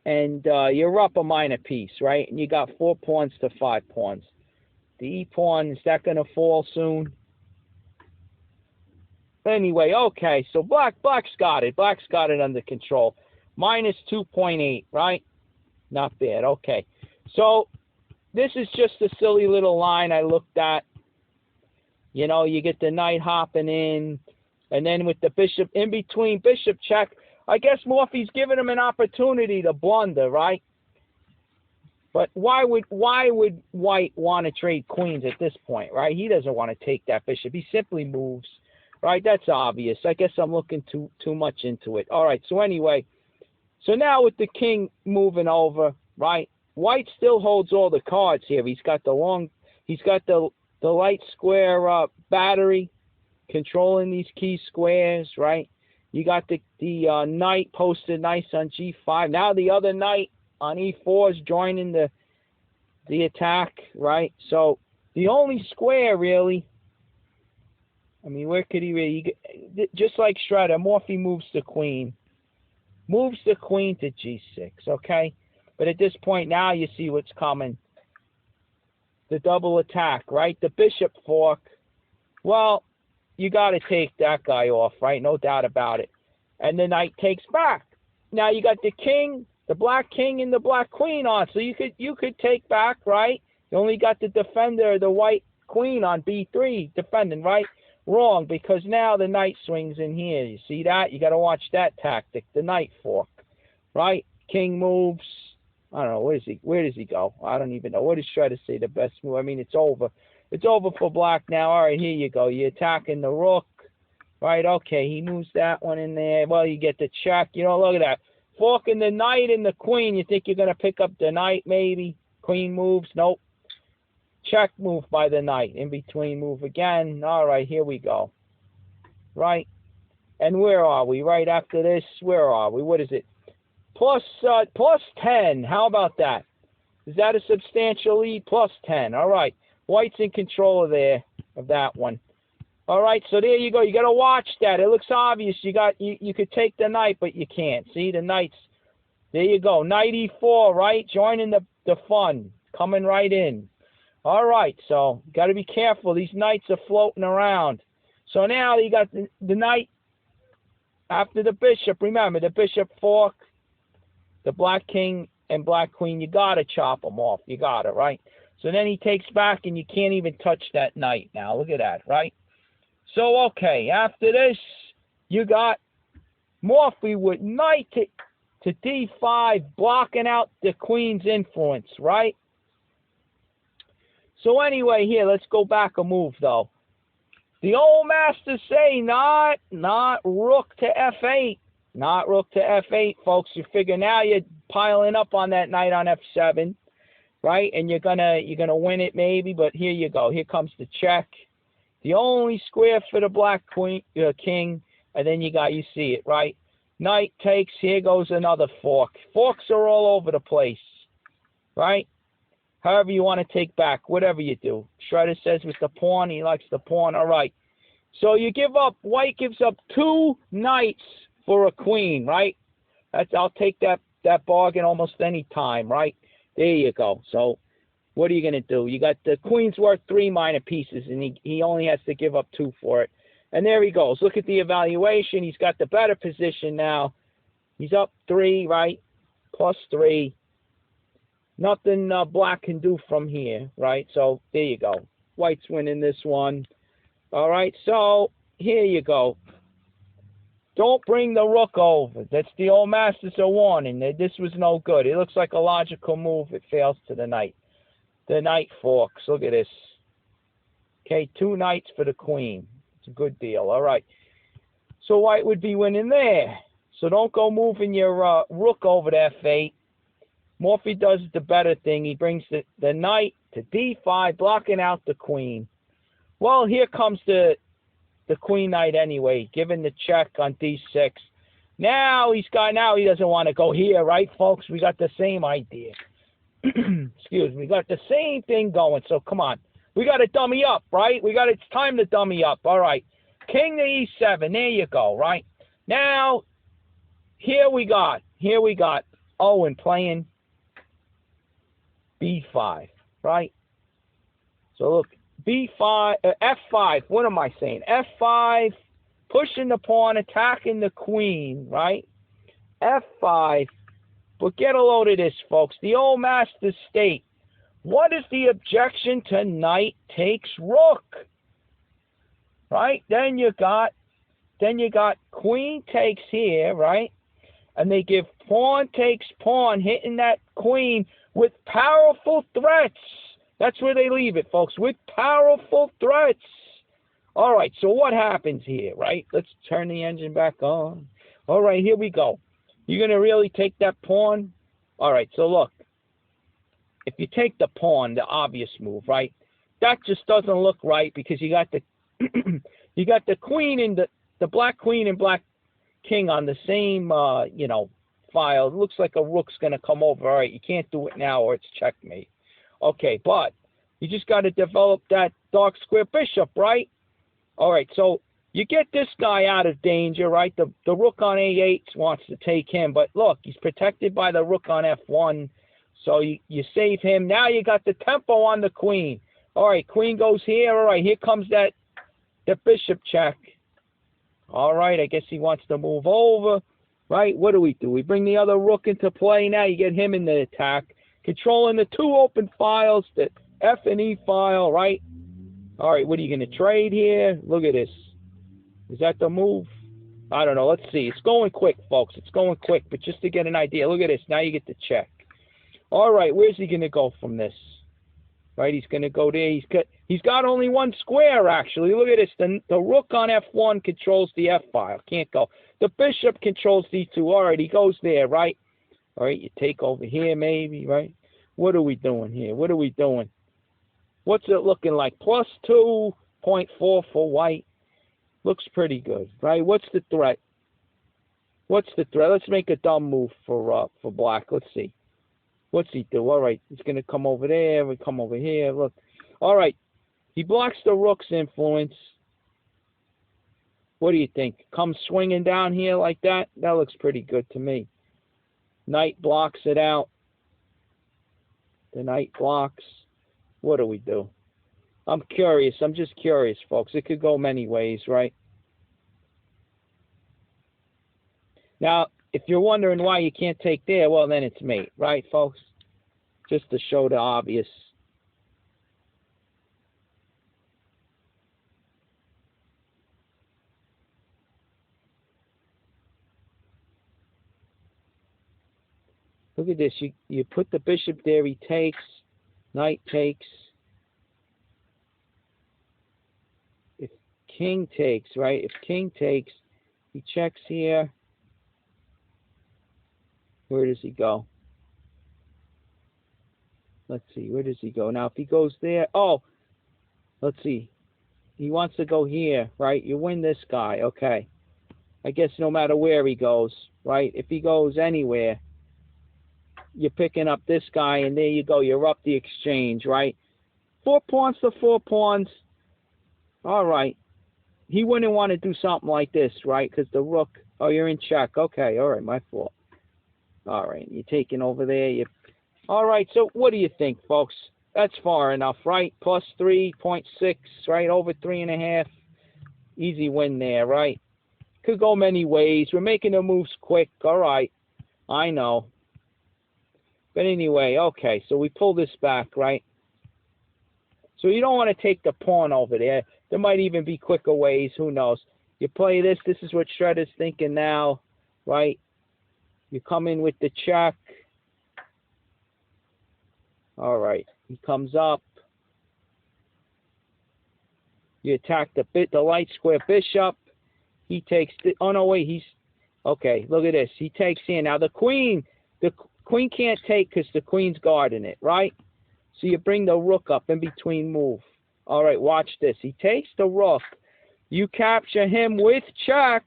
And you're up a minor piece, right? And you got 4 pawns to 5 pawns. The E pawn, is that going to fall soon? Anyway, okay, so black's got it. Black's got it under control. Minus 2.8, right? Not bad, okay. So this is just a silly little line I looked at. You know, you get the knight hopping in, and then with the bishop in between, bishop check. I guess Morphy's giving him an opportunity to blunder, right? But why would white want to trade queens at this point, right? He doesn't want to take that bishop. He simply moves, right? That's obvious. I guess I'm looking too much into it. All right, so anyway, so now with the king moving over, right? White still holds all the cards here. He's got the light square battery controlling these key squares, right? You got the knight posted nice on g5. Now the other knight on e4 is joining the attack, right? So the only square really, I mean, where could he really, just like Shredder, Morphy moves the queen. Moves the queen to g6, okay? But at this point now you see what's coming. The double attack, right? The bishop fork. Well, you got to take that guy off, right? No doubt about it. And the knight takes back. Now you got the king, the black king, and the black queen on. So you could take back, right? You only got the defender, the white queen on b3 defending, right? Wrong, because now the knight swings in here. You see that? You got to watch that tactic, the knight fork, right? King moves. I don't know. Where does he go? I don't even know. What does Shredder say the best move? I mean, it's over. It's over for black now. All right, here you go. You're attacking the rook. Right, okay, he moves that one in there. Well, you get the check. You know, look at that. Forking the knight and the queen. You think you're going to pick up the knight, maybe? Queen moves. Nope. check move by the knight. In between move again. All right, here we go. Right? And where are we? Right after this, where are we? What is it? Plus 10. How about that? Is that a substantial lead? Plus 10. All right. White's in control of that one. All right, so there you go. You got to watch that. It looks obvious. You could take the knight, but you can't. See, the knight's, there you go. Knight e4, right? Joining the fun. Coming right in. All right, so got to be careful. These knights are floating around. So now you got the knight after the bishop. Remember, the bishop fork, the black king and black queen, you got to chop them off. You got it, right? So then he takes back, and you can't even touch that knight now. Look at that, right? So, okay, after this, you got Morphy with knight to d5, blocking out the queen's influence, right? So anyway, here, let's go back a move, though. The old masters say not rook to f8. Not rook to f8, folks. You figure now you're piling up on that knight on f7, right? And you're gonna win it maybe, but here you go. Here comes the check. The only square for the black king, and then you see it, right? Knight takes, here goes another fork. Forks are all over the place, right? However you want to take back, whatever you do. Shredder says with the pawn, he likes the pawn. All right. So you give up, white gives up 2 knights for a queen, right? I'll take that bargain almost any time, right? There you go. So what are you going to do? You got the queen's worth 3 minor pieces, and he only has to give up 2 for it. And there he goes. Look at the evaluation. He's got the better position now. He's up 3, right? Plus 3. Nothing black can do from here, right? So there you go. White's winning this one. All right, so here you go. Don't bring the rook over. That's the old masters are warning. This was no good. It looks like a logical move. It fails to the knight. The knight forks. Look at this. Okay, 2 knights for the queen. It's a good deal. All right. So white would be winning there. So don't go moving your rook over to f8. Morphy does the better thing. He brings the knight to d5, blocking out the queen. Well, here comes the queen knight anyway, giving the check on d6. Now he doesn't want to go here, right, folks? We got the same idea. Excuse me. We got the same thing going. So come on. We got to dummy up, right? It's time to dummy up. All right. King to e7. There you go, right? Now, here we got Owen playing b5, right? So look, b5, f5. What am I saying? f5, pushing the pawn, attacking the queen, right? f5. But get a load of this, folks. The old masters state, what is the objection to knight takes rook? Right? Then you got queen takes here, right? And they give pawn takes pawn, hitting that queen with powerful threats. That's where they leave it, folks, with powerful threats. All right, so what happens here, right? Let's turn the engine back on. All right, here we go. You're going to really take that pawn? All right, so look. If you take the pawn, the obvious move, right? That just doesn't look right because you got the you got the queen and the black queen and black king on the same file. It looks like a rook's going to come over. All right, you can't do it now or it's checkmate. Okay, but you just got to develop that dark square bishop, right? All right, so you get this guy out of danger, right? The rook on a8 wants to take him, but look, he's protected by the rook on f1, so you save him. Now you got the tempo on the queen. All right, queen goes here. All right, here comes the bishop check. All right, I guess he wants to move over, right? What do? We bring the other rook into play. Now you get him in the attack, controlling the 2 open files, the F and E file, right? All right, what are you going to trade here? Look at this. Is that the move? I don't know. Let's see. It's going quick, folks. It's going quick, but just to get an idea. Look at this. Now you get the check. All right, where's he going to go from this? Right, he's going to go there. He's got only 1 square, actually. Look at this. The rook on f1 controls the f file. Can't go. The bishop controls d2. All right, he goes there, right? All right, you take over here maybe, right? What are we doing here? What are we doing? What's it looking like? Plus 2.4 for white. Looks pretty good, right? What's the threat? What's the threat? Let's make a dumb move for black. Let's see. What's he do? All right, he's going to come over there. We come over here. Look. All right. He blocks the rook's influence. What do you think? Comes swinging down here like that? That looks pretty good to me. Knight blocks it out. The knight blocks. What do we do? I'm curious. I'm just curious, folks. It could go many ways, right? Now, if you're wondering why you can't take there, well, then it's mate, right, folks? Just to show the obvious. Look at this. You put the bishop there. He takes. Knight takes. If king takes, right? If king takes, he checks here. Where does he go? Let's see. Where does he go? Now, if he goes there. Oh, let's see. He wants to go here, right? You win this guy. Okay. I guess no matter where he goes, right? If he goes anywhere, you're picking up this guy, and there you go. You're up the exchange, right? 4 pawns to 4 pawns. All right. He wouldn't want to do something like this, right? Because the rook. Oh, you're in check. Okay. All right. My fault. All right. You're taking over there. All right. So what do you think, folks? That's far enough, right? Plus 3.6, right? Over 3.5. Easy win there, right? Could go many ways. We're making the moves quick. All right. I know. But anyway, okay. So we pull this back, right? So you don't want to take the pawn over there. There might even be quicker ways. Who knows? You play this. This is what Shredder's thinking now, right? You come in with the check. All right. He comes up. You attack the light square bishop. He takes the. Oh no, wait. He's okay. Look at this. He takes here. Now the queen can't take because the queen's guarding it, right? So you bring the rook up in between move. All right, watch this. He takes the rook. You capture him with check,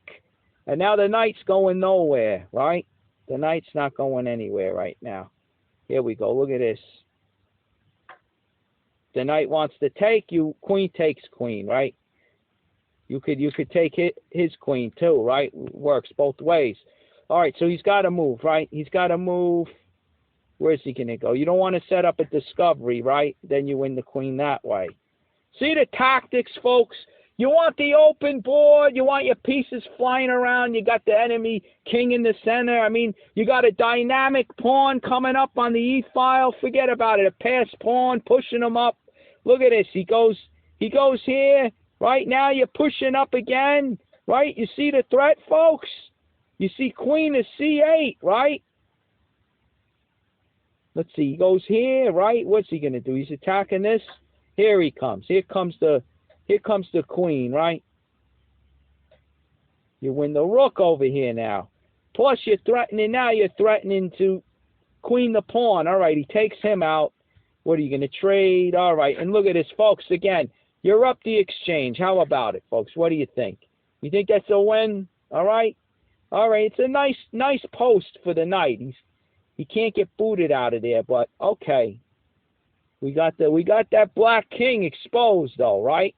and now the knight's going nowhere, right? The knight's not going anywhere right now. Here we go. Look at this. The knight wants to take you. Queen takes queen, right? You could take his queen too, right? Works both ways. All right, so he's got to move, right? He's got to move. Where's he going to go? You don't want to set up a discovery, right? Then you win the queen that way. See the tactics, folks? You want the open board. You want your pieces flying around. You got the enemy king in the center. I mean, you got a dynamic pawn coming up on the e-file. Forget about it. A passed pawn, pushing him up. Look at this. He goes here. Right now you're pushing up again. Right? You see the threat, folks? You see queen to c8, right? Let's see. He goes here, right? What's he going to do? He's attacking this. Here he comes. Here comes the queen, right? You win the rook over here now. Plus, you're threatening to queen the pawn. All right, he takes him out. What are you going to trade? All right, and look at this, folks. Again, you're up the exchange. How about it, folks? What do you think? You think that's a win? All right? All right, it's a nice post for the knight. He can't get booted out of there, but okay. We got that black king exposed, though, right?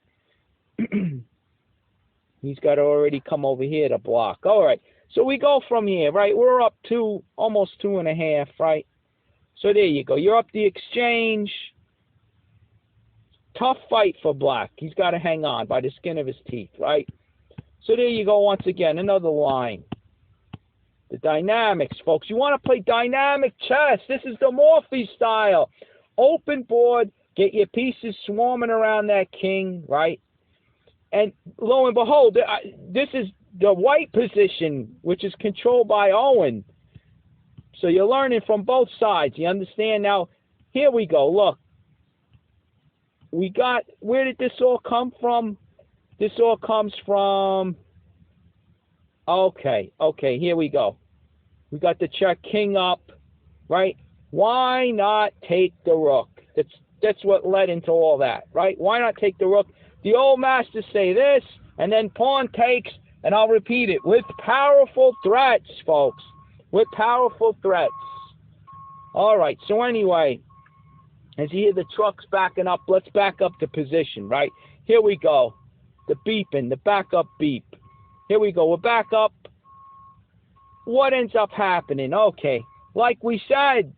He's got to already come over here to block. All right, so we go from here, right? We're up to almost 2.5, right? So there you go. You're up the exchange. Tough fight for black. He's got to hang on by the skin of his teeth, right? So there you go once again, another line. The dynamics, folks. You want to play dynamic chess. This is the Morphy style. Open board, get your pieces swarming around that king, right? And lo and behold, this is the white position, which is controlled by Owen. So you're learning from both sides. You understand? Now, here we go. Look. Where did this all come from? This all comes from... Okay, here we go. We got the check king up, right? Why not take the rook? That's what led into all that, right? Why not take the rook? The old masters say this, and then pawn takes, and I'll repeat it, with powerful threats, folks. With powerful threats. All right, so anyway, as you hear the trucks backing up, let's back up to position, right? Here we go. The beeping, the backup beep. Here we go. We're back up. What ends up happening? Okay, like we said,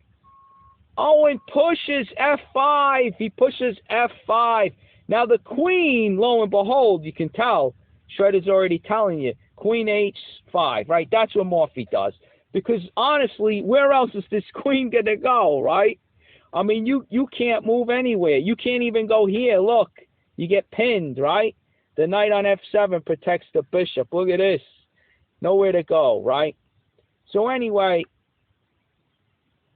Owen pushes F5. He pushes F5. Now the queen, lo and behold, you can tell, Shredder's already telling you, queen H5, right? That's what Morphy does. Because honestly, where else is this queen going to go, right? I mean, you can't move anywhere. You can't even go here. Look, you get pinned, right? The knight on F7 protects the bishop. Look at this. Nowhere to go, right? So anyway,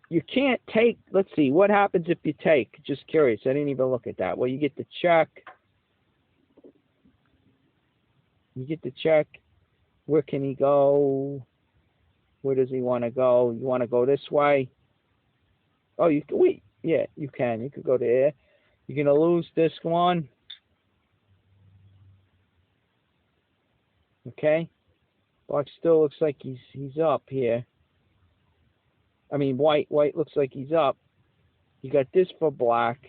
you can't take, let's see, what happens if you take? Just curious, I didn't even look at that. Well, you get the check. You get the check. Where can he go? Where does he want to go? You want to go this way? Oh, you can, wait. Yeah, you can. You could go there. You're going to lose this one. Okay. Black still looks like he's up here. I mean, white looks like he's up. You got this for black.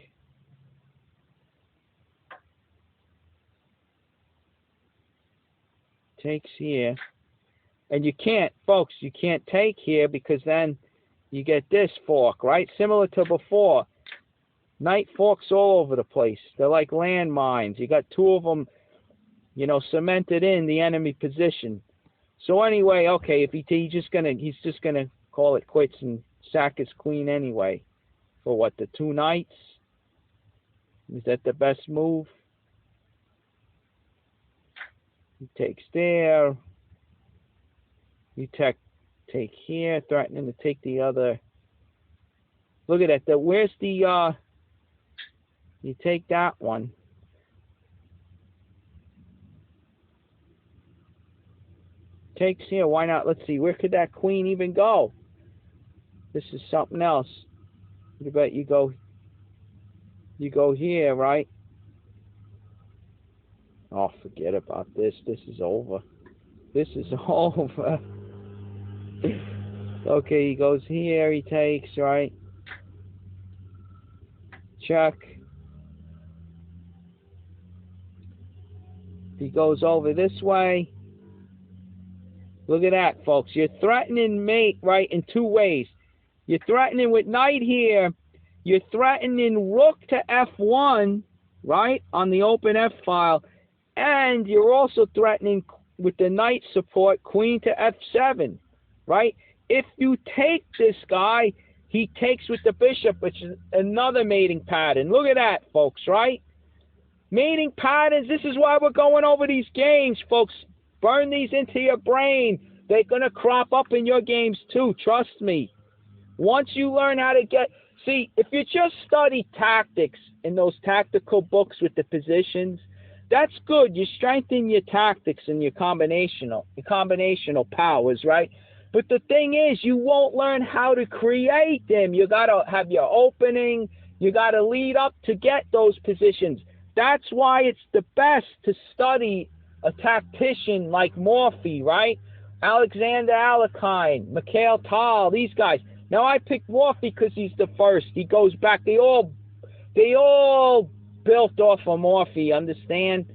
Takes here. And you can't, folks, you can't take here because then you get this fork, right? Similar to before. Knight forks all over the place. They're like landmines. You got two of them, you know, cemented in the enemy position. So anyway, okay, if he's just gonna call it quits and sack his queen anyway. For what, the two knights? Is that the best move? He takes there. You take here, threatening to take the other. Look at that. Where's the you take that one. Takes here, why not? Let's see, where could that queen even go? This is something else. You bet you go here, right? Oh, forget about this. This is over. This is over. Okay, he goes here, he takes, right? Check. He goes over this way. Look at that, folks. You're threatening mate, right, in two ways. You're threatening with knight here. You're threatening rook to F1, right, on the open F file. And you're also threatening with the knight support, queen to F7, right? If you take this guy, he takes with the bishop, which is another mating pattern. Look at that, folks, right? Mating patterns, this is why we're going over these games, folks. Burn these into your brain. They're going to crop up in your games too, trust me. Once you learn how to get... See, if you just study tactics in those tactical books with the positions, that's good. You strengthen your tactics and your combinational powers, right? But the thing is, you won't learn how to create them. You got to have your opening. You got to lead up to get those positions. That's why it's the best to study a tactician like Morphy, right? Alexander Alekhine, Mikhail Tal, these guys. Now, I picked Morphy because he's the first. He goes back. They all built off of Morphy, understand?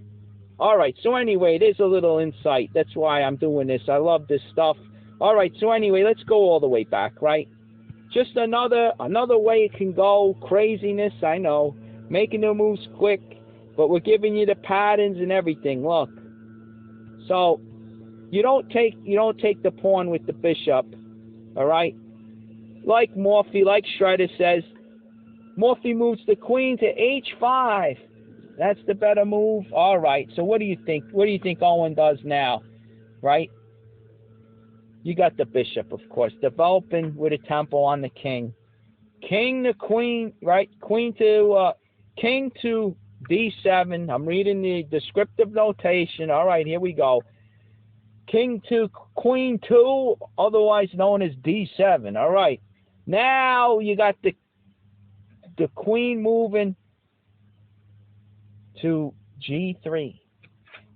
All right, so anyway, there's a little insight. That's why I'm doing this. I love this stuff. All right, so anyway, let's go all the way back, right? Just another way it can go. Craziness, I know. Making the moves quick, but we're giving you the patterns and everything. Look. So you don't take the pawn with the bishop, all right? Like Morphy, like Shredder says, Morphy moves the queen to H5. That's the better move. All right. So what do you think? What do you think Owen does now? Right? You got the bishop, of course, developing with a tempo on the king. King to queen, right? King to D7. I'm reading the descriptive notation. All right, here we go. King to queen 2, otherwise known as D7. All right. Now you got the the queen moving to G3,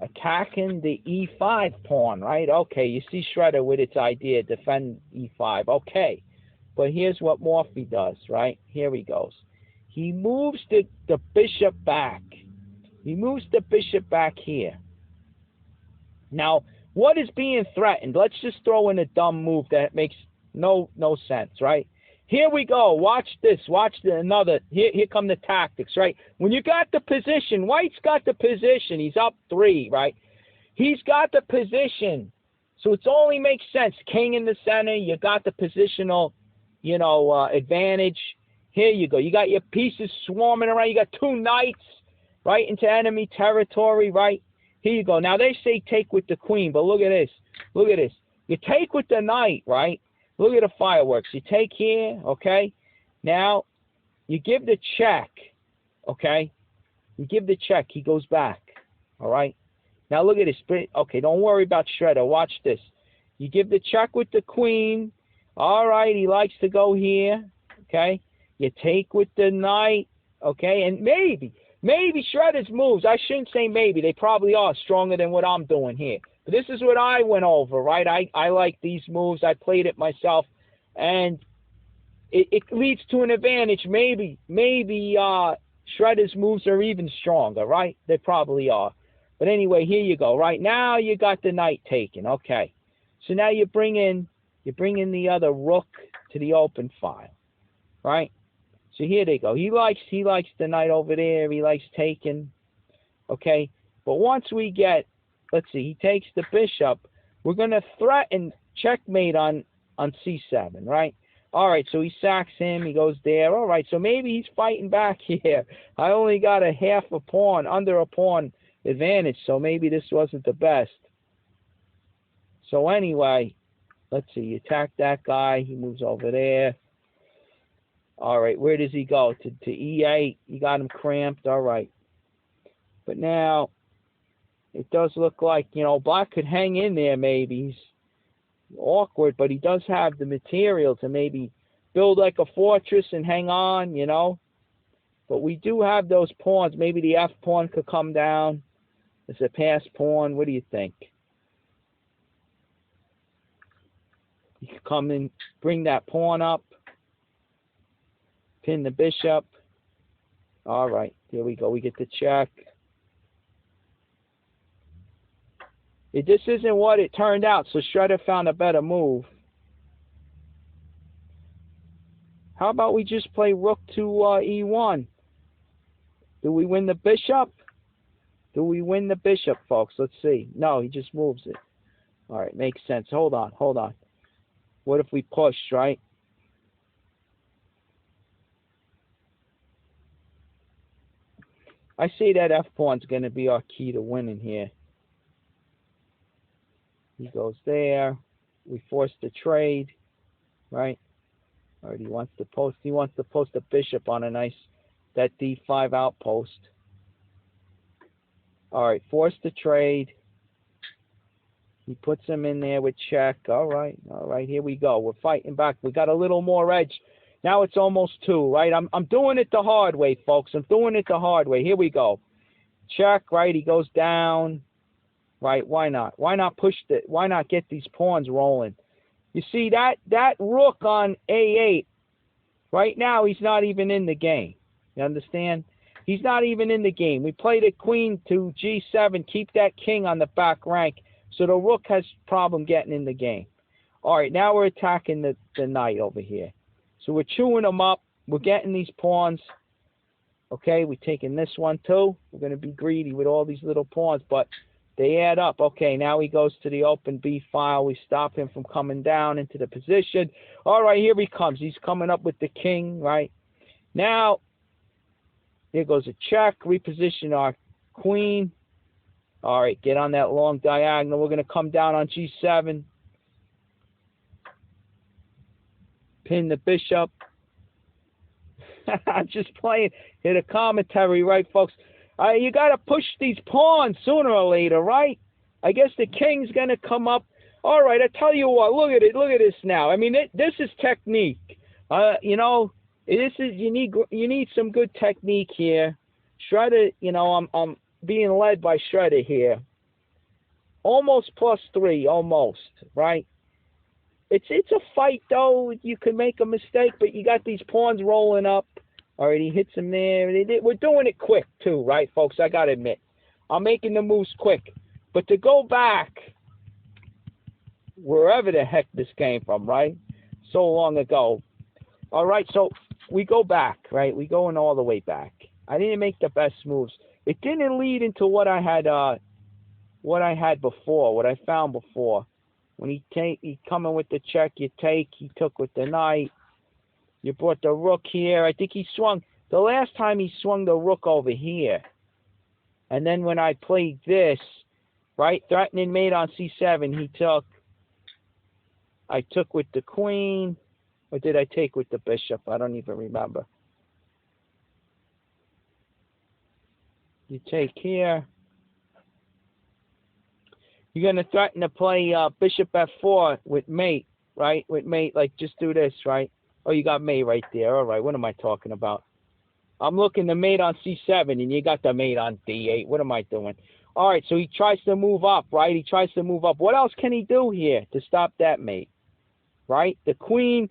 attacking the E5 pawn, right? Okay, you see Shredder with its idea, defend E5. Okay, but here's what Morphy does, right? Here he goes. He moves the bishop back. He moves the bishop back here. Now, what is being threatened? Let's just throw in a dumb move that makes no sense, right? Here we go. Watch this. Watch another. Here come the tactics, right? When you got the position, White's got the position. He's up 3, right? He's got the position. So it only makes sense. King in the center. You got the positional, advantage. Here you go. You got your pieces swarming around. You got 2 knights, right, into enemy territory, right? Here you go. Now, they say take with the queen, but look at this. Look at this. You take with the knight, right? Look at the fireworks. You take here, okay? Now, you give the check, okay? You give the check. He goes back, all right? Now, look at this. Okay, don't worry about Shredder. Watch this. You give the check with the queen. All right, he likes to go here, okay? You take with the knight, okay? And maybe Shredder's moves, I shouldn't say maybe, they probably are stronger than what I'm doing here. But this is what I went over, right? I like these moves. I played it myself. And it leads to an advantage. Maybe Shredder's moves are even stronger, right? They probably are. But anyway, here you go. Right now you got the knight taken. Okay. So now you bring in the other rook to the open file. Right? So here they go. He likes the knight over there. He likes taking. Okay. But once we get, let's see, he takes the bishop, we're going to threaten checkmate on C7, right? All right, so he sacks him. He goes there. All right, so maybe he's fighting back here. I only got a half a pawn, under a pawn advantage, so maybe this wasn't the best. So anyway, let's see. You attack that guy. He moves over there. All right, where does he go? To E8. You got him cramped. All right. But now, it does look like, Black could hang in there maybe. He's awkward, but he does have the material to maybe build like a fortress and hang on, But we do have those pawns. Maybe the F pawn could come down. It's a pass pawn. What do you think? You could come in, bring that pawn up, pin the bishop. All right, here we go. We get the check. This isn't what it turned out, so Shredder found a better move. How about we just play rook to E1? Do we win the bishop? Do we win the bishop, folks? Let's see. No, he just moves it. All right, makes sense. Hold on. What if we push, right? I see that F pawn's going to be our key to winning here. He goes there. We force the trade, right? All right, he wants to post a bishop on that D5 outpost. All right, force the trade. He puts him in there with check. All right, here we go. We're fighting back. We got a little more edge. Now it's almost 2, right? I'm doing it the hard way, folks. I'm doing it the hard way. Here we go. Check, right? He goes down. Right, why not? Why not why not get these pawns rolling? You see, that rook on A8, right now he's not even in the game. You understand? He's not even in the game. We play the queen to G7, keep that king on the back rank, so the rook has problem getting in the game. All right, now we're attacking the knight over here. So we're chewing them up. We're getting these pawns. Okay, we're taking this one too. We're going to be greedy with all these little pawns, but they add up. Okay, now he goes to the open B file. We stop him from coming down into the position. All right, here he comes. He's coming up with the king, right? Now, here goes a check. Reposition our queen. All right, get on that long diagonal. We're going to come down on G7. Pin the bishop. I'm just playing. Hit a commentary, right, folks? You got to push these pawns sooner or later, right? I guess the king's going to come up. All right, I tell you what, look at it. Look at this now. I mean, this is technique. This is you need some good technique here. Shredder, I'm being led by Shredder here. Almost +3, almost, right? It's a fight though. You can make a mistake, but you got these pawns rolling up. All right, he hits him there. We're doing it quick too, right, folks? I gotta admit, I'm making the moves quick. But to go back wherever the heck this came from, right? So long ago. All right, so we go back, right? We going all the way back. I didn't make the best moves. It didn't lead into what I had before, what I found before. When he coming with the check, you take. He took with the knight. You brought the rook here. I think he swung. The last time he swung the rook over here. And then when I played this, right, threatening mate on c7, he took. I took with the queen. Or did I take with the bishop? I don't even remember. You take here. You're going to threaten to play bishop f4 with mate, right? With mate, like just do this, right? Oh, you got mate right there. All right, what am I talking about? I'm looking the mate on c7, and you got the mate on d8. What am I doing? All right, so he tries to move up, right? He tries to move up. What else can he do here to stop that mate, right? The queen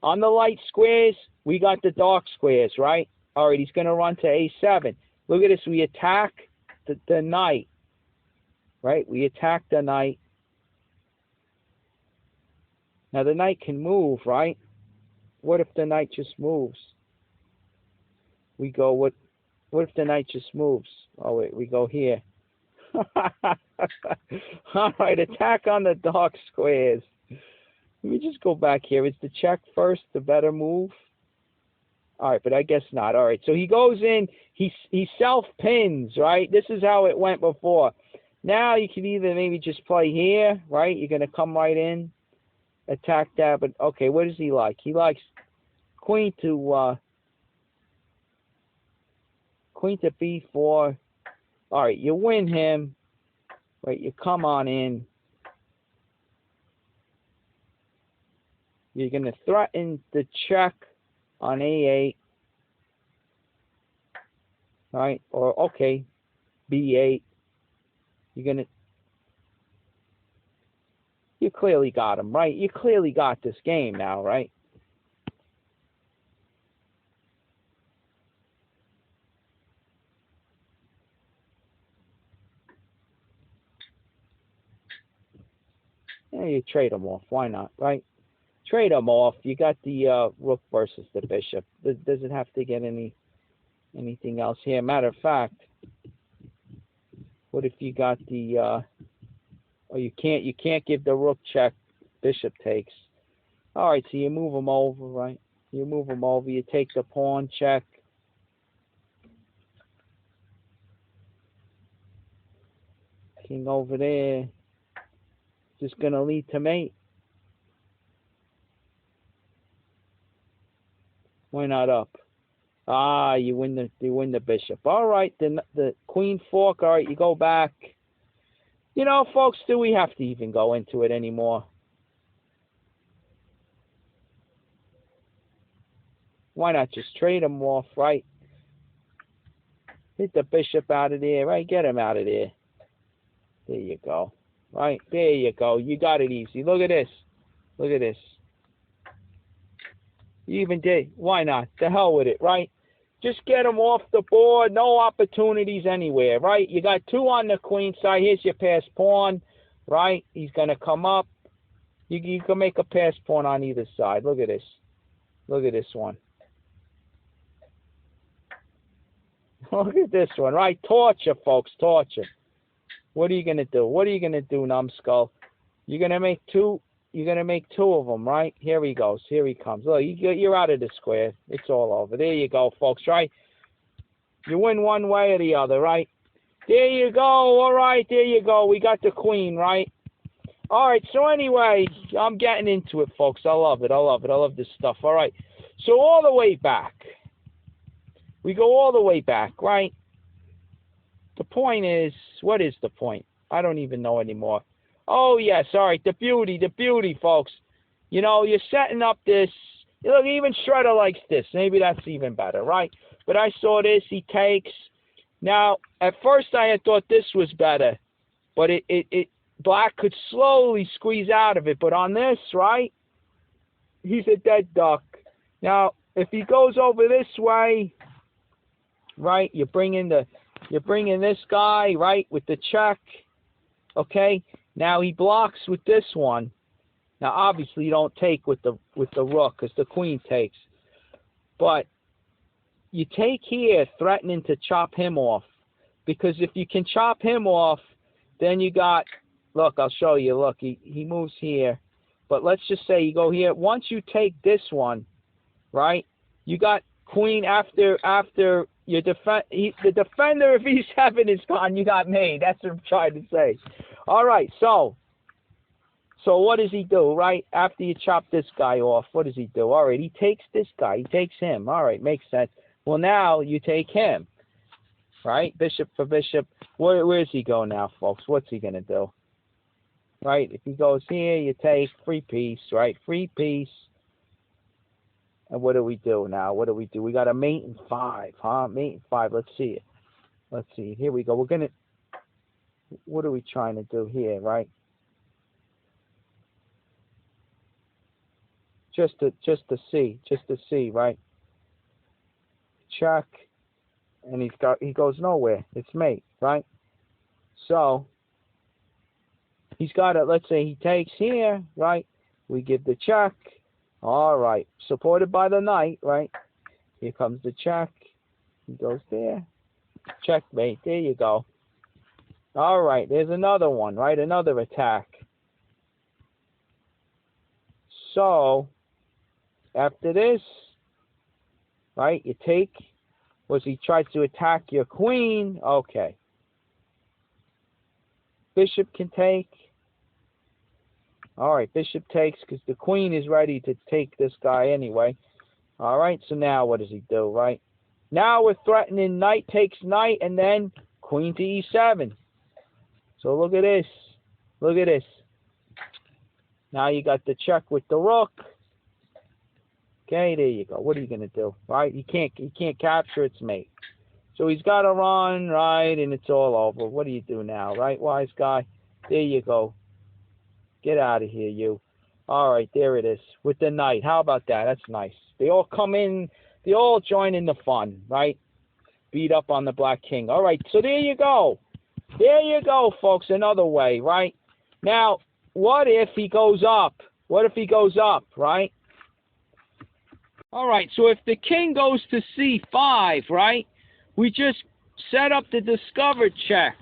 on the light squares, we got the dark squares, right? All right, he's going to run to a7. Look at this. We attack the knight. Right? We attack the knight. Now the knight can move, right? What if the knight just moves? We go, what if the knight just moves? Oh wait, we go here. All right, attack on the dark squares. Let me just go back here. Is the check first the better move? All right, but I guess not. All right, so he goes in, he self-pins, right? This is how it went before. Now you can either maybe just play here, right? You're going to come right in, attack that. But, okay, what does he like? He likes queen to b4. All right, you win him. Right, you come on in. You're going to threaten the check on a8. All right, or, okay, b8. You clearly got him, right? You clearly got this game now, right? Yeah, you trade them off. Why not, right? Trade them off. You got the rook versus the bishop. Does it have to get anything else here? Matter of fact, what if you got the oh, you can't give the rook check, bishop takes. All right, so you move them over, right? You move them over, you take the pawn check. King over there. Just gonna lead to mate. Why not up? Ah, you win the bishop. All right, the queen fork. All right, you go back. You know, folks, do we have to even go into it anymore? Why not just trade them off, right? Hit the bishop out of there, right? Get him out of there. There you go. Right, there you go. You got it easy. Look at this. Look at this. You even did. Why not? The hell with it, right? Just get him off the board. No opportunities anywhere, right? You got 2 on the queen side. Here's your pass pawn, right? He's going to come up. You can make a pass pawn on either side. Look at this. Look at this one. Look at this one, right? Torture, folks, torture. What are you going to do? What are you going to do, numbskull? You're going to make 2. You're going to make 2 of them, right? Here he goes. Here he comes. Look, you're out of the square. It's all over. There you go, folks, right? You win one way or the other, right? There you go. All right, there you go. We got the queen, right? All right, so anyway, I'm getting into it, folks. I love it. I love it. I love this stuff. All right, so all the way back. We go all the way back, right? The point is, what is the point? I don't even know anymore. Oh, yes, all right, the beauty, folks. You know, you're setting up this Look, even Shredder likes this. Maybe that's even better, right? But I saw this. He takes. Now, at first I had thought this was better, but Black could slowly squeeze out of it. But on this, right, he's a dead duck. Now, if he goes over this way, right, you're bringing this guy, right, with the check. Okay. Now he blocks with this one. Now, obviously, you don't take with the rook because the queen takes. But you take here, threatening to chop him off. Because if you can chop him off, then you got, look, I'll show you. Look, he moves here. But let's just say you go here. Once you take this one, right, you got queen after your the defender of E7 is gone. You got made. That's what I'm trying to say. All right, so what does he do, right? After you chop this guy off, what does he do? All right, he takes this guy. He takes him. All right, makes sense. Well, now you take him, right? Bishop for bishop. Where's he go now, folks? What's he going to do? Right, if he goes here, you take free piece, right? Free piece. And what do we do now? What do we do? We got a mate in 5, huh? Mate in 5. Let's see it. Let's see. Here we go. We're going to... What are we trying to do here, right? Just to see, right? Check, and he goes nowhere. It's mate, right? So he's got it. Let's say he takes here, right? We give the check. All right, supported by the knight, right? Here comes the check. He goes there. Checkmate. There you go. All right, there's another one, right? Another attack. So, after this, right, you take, was he tries to attack your queen? Okay. Bishop can take. All right, bishop takes because the queen is ready to take this guy anyway. All right, so now what does he do, right? Now we're threatening knight takes knight and then queen to e7. So look at this. Look at this. Now you got the check with the rook. Okay, there you go. What are you going to do? Right? He can't capture its mate. So he's got to run, right, and it's all over. What do you do now, right, wise guy? There you go. Get out of here, you. All right, there it is. With the knight. How about that? That's nice. They all come in. They all join in the fun, right? Beat up on the black king. All right, so there you go. There you go, folks. Another way, right? Now, what if he goes up? What if he goes up, right? All right, so if the king goes to c5, right, we just set up the discovered check,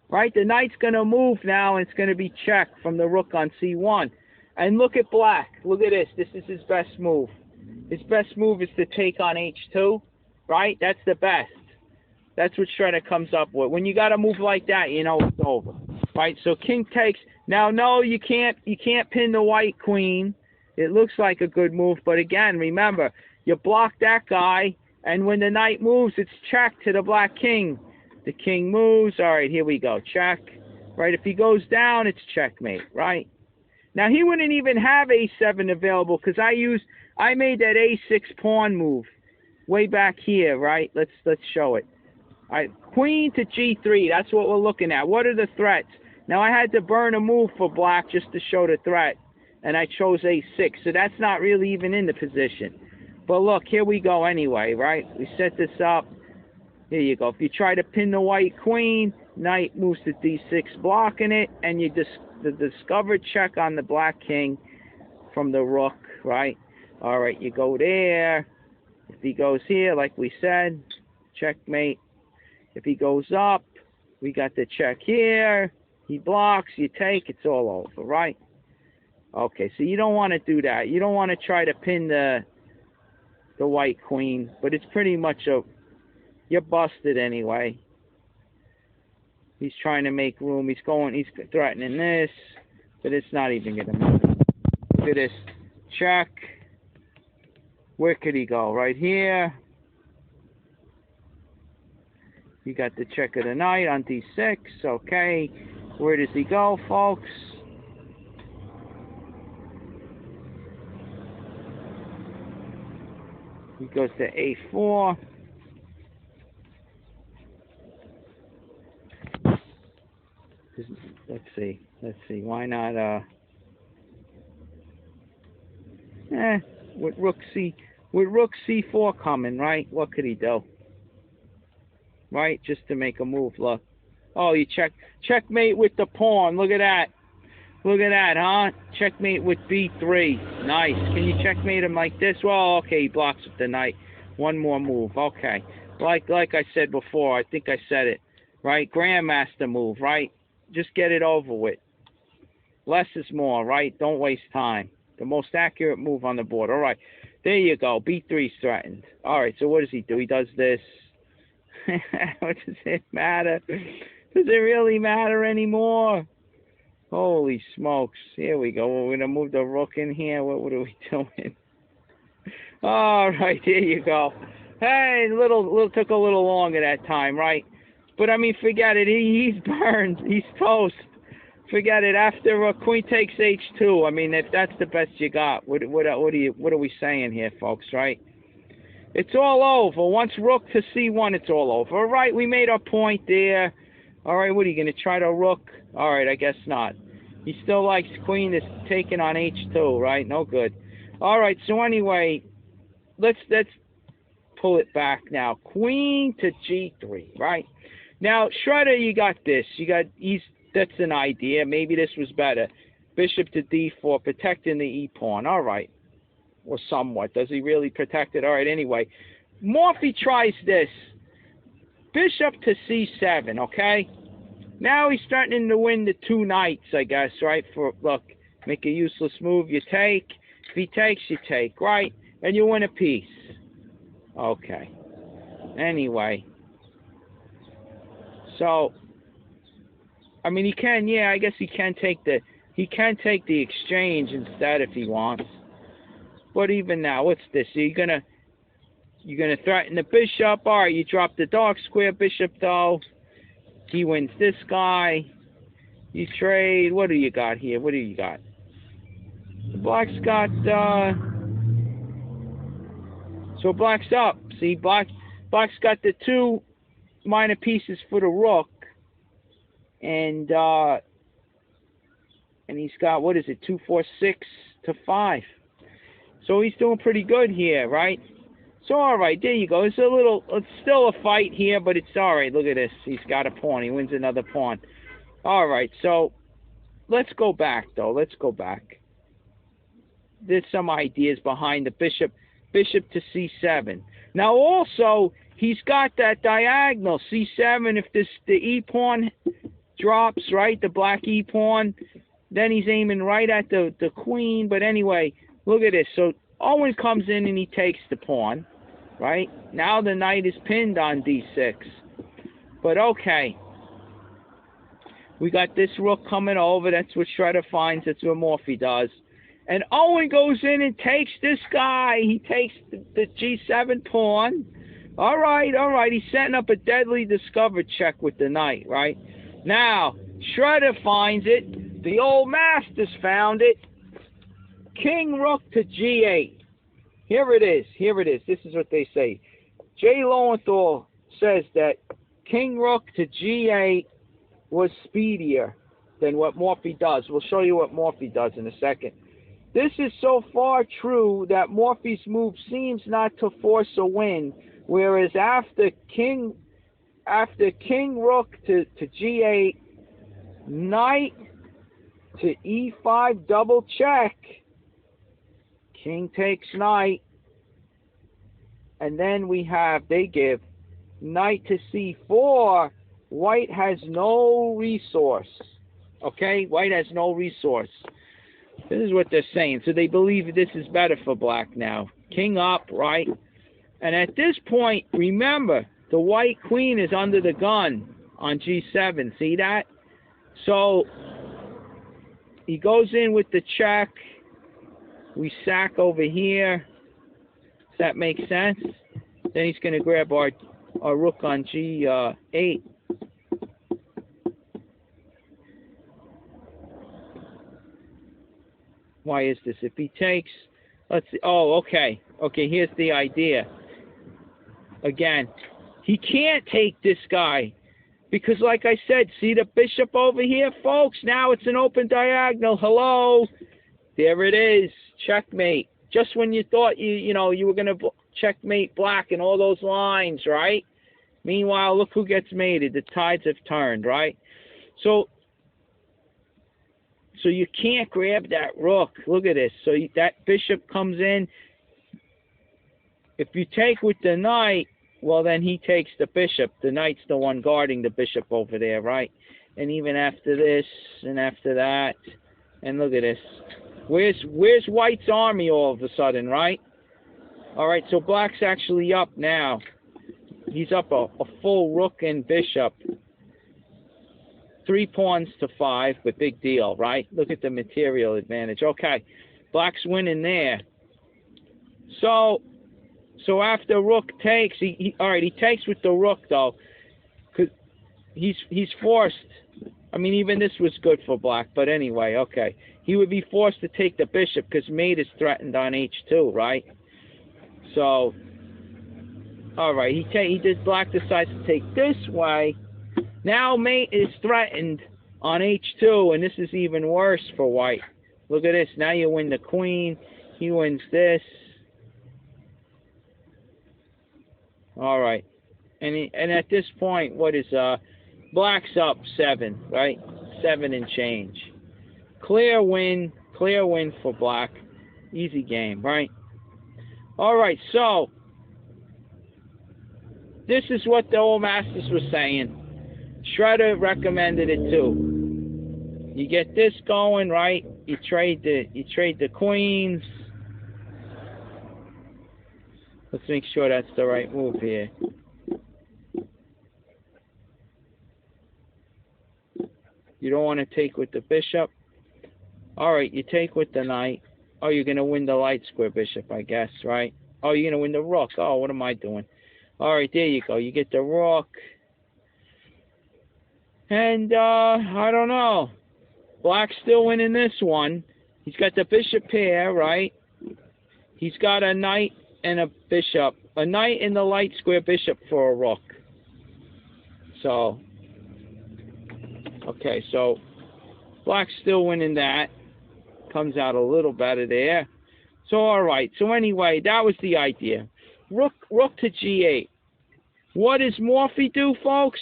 right? The knight's going to move now, and it's going to be checked from the rook on c1. And look at black. Look at this. This is his best move. His best move is to take on h2, right? That's the best. That's what Shredder comes up with. When you got a move like that, you know it's over, right? So king takes. Now, no, you can't pin the white queen. It looks like a good move, but again, remember, you block that guy, and when the knight moves, it's check to the black king. The king moves. All right, here we go. Check. Right? If he goes down, it's checkmate, right? Now, he wouldn't even have a7 available because I made that a6 pawn move way back here, right? Let's show it. All right, queen to g3. That's what we're looking at. What are the threats? Now, I had to burn a move for black just to show the threat, and I chose a6, so that's not really even in the position. But look, here we go anyway, right? We set this up. Here you go. If you try to pin the white queen, knight moves to d6, blocking it, and you the discovered check on the black king from the rook, right? All right, you go there. If he goes here, like we said, checkmate. If he goes up, we got the check here. He blocks, you take, it's all over, right? Okay, so you don't want to do that. You don't want to try to pin the white queen, but it's pretty much you're busted anyway. He's trying to make room. He's threatening this, but it's not even going to matter. Look at this. Check. Where could he go? Right here. You got the check of the knight on d6. Okay. Where does he go, folks? He goes to A4. Let's see. Why not? With Rook C4 coming, right? What could he do? Right, just to make a move. Look. Oh, you checkmate with the pawn. Look at that. Look at that, huh? Checkmate with B3. Nice. Can you checkmate him like this? Well, okay, he blocks with the knight. One more move. Okay. Like I said before, I think I said it. Right? Grandmaster move, right? Just get it over with. Less is more, right? Don't waste time. The most accurate move on the board. All right. There you go. B3's threatened. All right, so what does he do? He does this. What does it matter? Does it really matter anymore? Holy smokes. Here we go. We're going to move the rook in here. What are we doing? All right, here you go. Hey, took a little longer that time, right? But, I mean, forget it. He's burned. He's toast. Forget it. After queen takes H2, I mean, if that's the best you got, what are we saying here, folks, right? It's all over. Once rook to C1, it's all over. All right, we made our point there. All right, what are you going to try to rook? All right, I guess not. He still likes queen is taken on H2, right? No good. All right, so anyway, let's pull it back now. Queen to G3, right? Now, Shredder, you got this. That's an idea. Maybe this was better. Bishop to D4, protecting the E pawn. All right. Or somewhat. Does he really protect it? All right, anyway. Morphy tries this. Bishop to C7, okay? Now he's starting to win the two knights, I guess, right? Look, make a useless move, you take. If he takes, you take, right? And you win a piece. Okay. Anyway. So, I mean, I guess he can take the exchange instead if he wants. But even now, what's this? You're gonna threaten the bishop. All right, you drop the dark square bishop though. He wins this guy. You trade. What do you got here? What do you got? The black's got. So black's up. See, black's got the two minor pieces for the rook, and he's got, what is it? 2, 4, 6 to 5. So he's doing pretty good here, right? So, all right, there you go. It's still a fight here, but it's all right. Look at this. He's got a pawn. He wins another pawn. All right, so let's go back, though. Let's go back. There's some ideas behind the bishop to C7. Now, also, he's got that diagonal, C7. If the E pawn drops, right, the black E pawn, then he's aiming right at the queen. But anyway, look at this. So Owen comes in and he takes the pawn, right? Now the knight is pinned on D6. But okay. We got this rook coming over. That's what Shredder finds. That's what Morphy does. And Owen goes in and takes this guy. He takes the G7 pawn. All right. He's setting up a deadly discovered check with the knight, right? Now, Shredder finds it. The old masters found it. King Rook to G8. Here it is. This is what they say. Jay Lowenthal says that King Rook to G8 was speedier than what Morphy does. We'll show you what Morphy does in a second. This is so far true that Morphy's move seems not to force a win, whereas after King Rook to G8, Knight to E5 double check, King takes Knight, and then they give Knight to C4. White has no resource. Okay, White has no resource. This is what they're saying. So they believe this is better for black now. King up, right? And at this point, remember, the white queen is under the gun on G7. See that? So he goes in with the check. We sack over here. Does that make sense? Then he's going to grab our rook on G8. Why is this? If he takes, Let's see. Oh, okay. Okay, here's the idea. Again, he can't take this guy. Because like I said, see the bishop over here, folks? Now it's an open diagonal. Hello? There it is. Checkmate. Just when you thought you were going to checkmate black in all those lines, right? Meanwhile, look who gets mated. The tides have turned, right? So you can't grab that rook. Look at this. So that bishop comes in. If you take with the knight, well, then he takes the bishop. The knight's the one guarding the bishop over there, right? And even after this and after that, and look at this. Where's White's army all of a sudden, right? All right, so Black's actually up now. He's up a full rook and bishop. 3 pawns to 5, but big deal, right? Look at the material advantage. Okay, Black's winning there. So after rook takes, all right, he takes with the rook though, because he's forced. I mean, even this was good for Black, but anyway, okay. He would be forced to take the bishop because mate is threatened on h2, right? So, all right, Black decides to take this way. Now mate is threatened on h2, and this is even worse for White. Look at this. Now you win the queen. He wins this. All right, and at this point, what is Black's up 7, right? 7 and change. Clear win for Black. Easy game, right? All right, so this is what the old masters were saying. Shredder recommended it too. You get this going, right? You trade the queens. Let's make sure that's the right move here. You don't want to take with the bishop. All right, you take with the knight. Oh, you're going to win the light square bishop, I guess, right? Oh, you're going to win the rook. Oh, what am I doing? All right, there you go. You get the rook. And, I don't know. Black's still winning this one. He's got the bishop here, right? He's got a knight and a bishop. A knight and the light square bishop for a rook. So, okay, so Black's still winning that. Comes out a little better there. So, all right. So, anyway, that was the idea. Rook to g8. What does Morphy do, folks?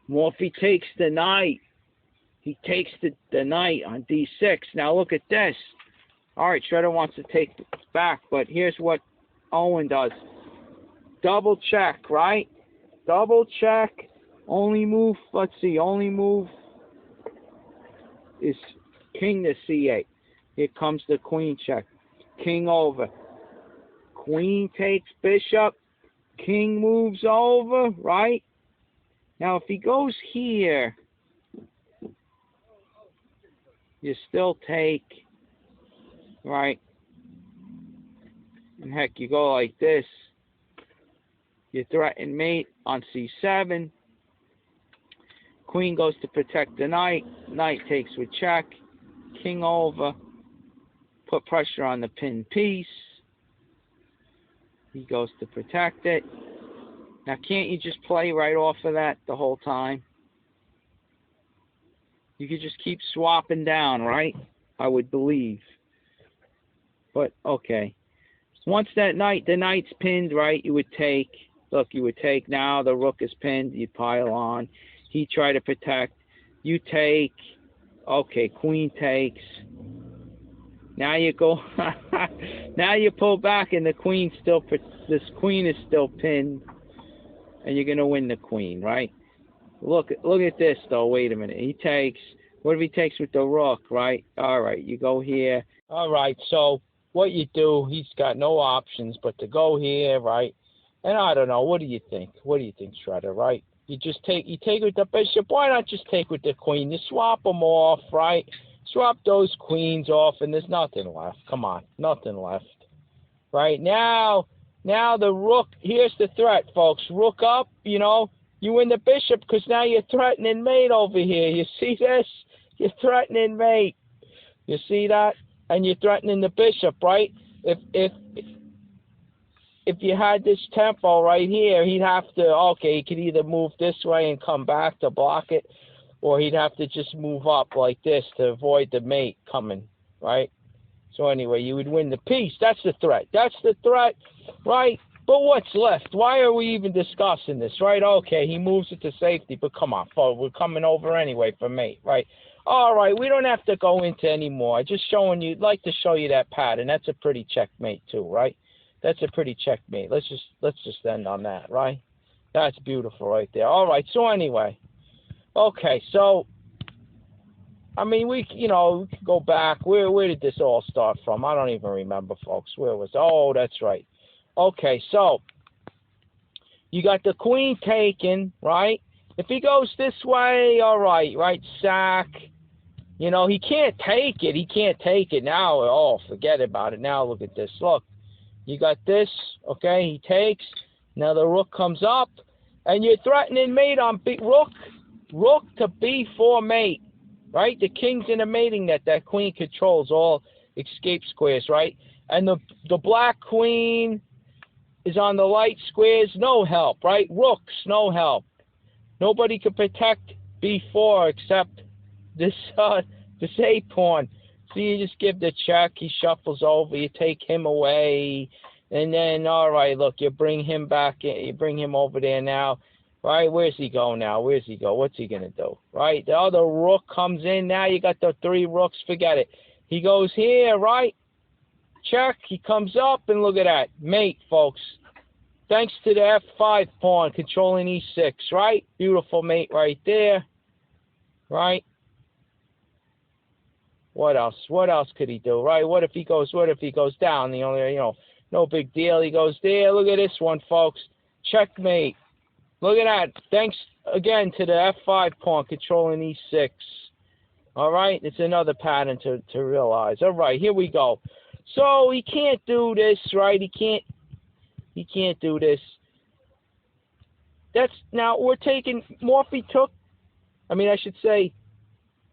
Morphy takes the knight. He takes the knight on d6. Now, look at this. All right, Shredder wants to take it back, but here's what Owen does. Double check, right? Double check. Only move, let's see, only move is king to c8. Here comes the queen check. King over. Queen takes bishop. King moves over, right? Now, if he goes here, you still take, right? And heck, you go like this. You threaten mate on c7. Queen goes to protect the knight. Knight takes with check. King over. Put pressure on the pinned piece. He goes to protect it. Now, can't you just play right off of that the whole time? You could just keep swapping down, right? I would believe. But, okay. Once the knight's pinned, right, you would take. Look, you would take. Now the rook is pinned. You pile on. He try to protect. You take. Okay, queen takes. Now you go. Now you pull back, and the queen still. This queen is still pinned, and you're gonna win the queen, right? Look at this though. Wait a minute. He takes. What if he takes with the rook, right? All right, you go here. All right. So what you do? He's got no options but to go here, right? And I don't know. What do you think? What do you think, Shredder? Right? You take with the bishop. Why not just take with the queen? You swap them off, right? Swap those queens off, and there's nothing left. Come on, nothing left. Right now the rook. Here's the threat, folks. Rook up. You know, you win the bishop because now you're threatening mate over here. You see this? You're threatening mate. You see that? And you're threatening the bishop, right? if you had this tempo right here, he'd have to, okay, he could either move this way and come back to block it, or he'd have to just move up like this to avoid the mate coming, right? So anyway, you would win the piece. That's the threat. That's the threat, right? But what's left? Why are we even discussing this, right? Okay, he moves it to safety, but come on, folks, we're coming over anyway for mate, right? All right, we don't have to go into any more. Just showing you, like to show you that pattern. That's a pretty checkmate too, right? That's a pretty checkmate. Let's just end on that, right? That's beautiful right there. All right, so anyway, okay, so I mean, we can go back. Where did this all start from? I don't even remember, folks. Where was? Oh, that's right. Okay, so you got the queen taken, right? If he goes this way, all right, right, sack. He can't take it. He can't take it now. Oh, forget about it. Now look at this. Look, you got this, okay? He takes. Now the rook comes up, and you're threatening mate on rook to b4 mate, right? The king's in a mating net. That queen controls all escape squares, right? And the black queen is on the light squares, no help, right? Rooks, no help. Nobody can protect b4 except this a pawn. So you just give the check, he shuffles over, you take him away, and then, all right, look, you bring him back, you bring him over there now, right? Where's he go now? Where's he go? What's he going to do, right? The other rook comes in, now you got the three rooks, forget it. He goes here, right? Check, he comes up, and look at that, mate, folks. Thanks to the f5 pawn controlling e6, right? Beautiful mate right there, right? What else? What else could he do, right? What if he goes down? The only, no big deal. He goes there. Look at this one, folks. Checkmate. Look at that. Thanks again to the f5 pawn controlling e6. All right? It's another pattern to realize. All right, here we go. So he can't do this, right? He can't do this. Now we're taking, Morphy took, I should say,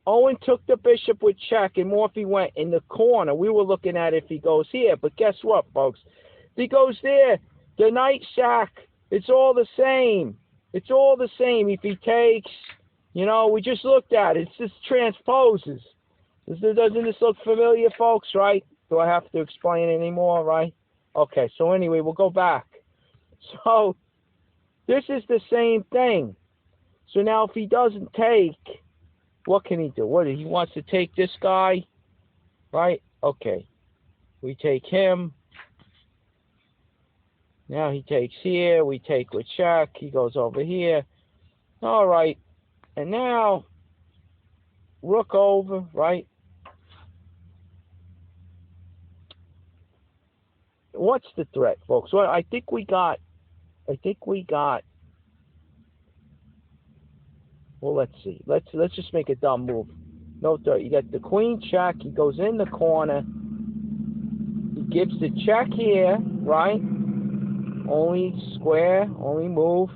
Owen took the bishop with check, and Morphy went in the corner. We were looking at if he goes here, but guess what, folks? If he goes there, the knight sack, it's all the same. It's all the same. If he takes, we just looked at it. It's just transposes. Doesn't this look familiar, folks, right? Do I have to explain anymore, right? Okay, so anyway, we'll go back. So this is the same thing. So now if he doesn't take, what can he do? He wants to take this guy, right? Okay. We take him. Now he takes here. We take with check. He goes over here. All right. And now, rook over, right? What's the threat, folks? Well, I think we got, well, let's see. Let's just make a dumb move. No threat. You got the queen check. He goes in the corner. He gives the check here, right? Only square, only move.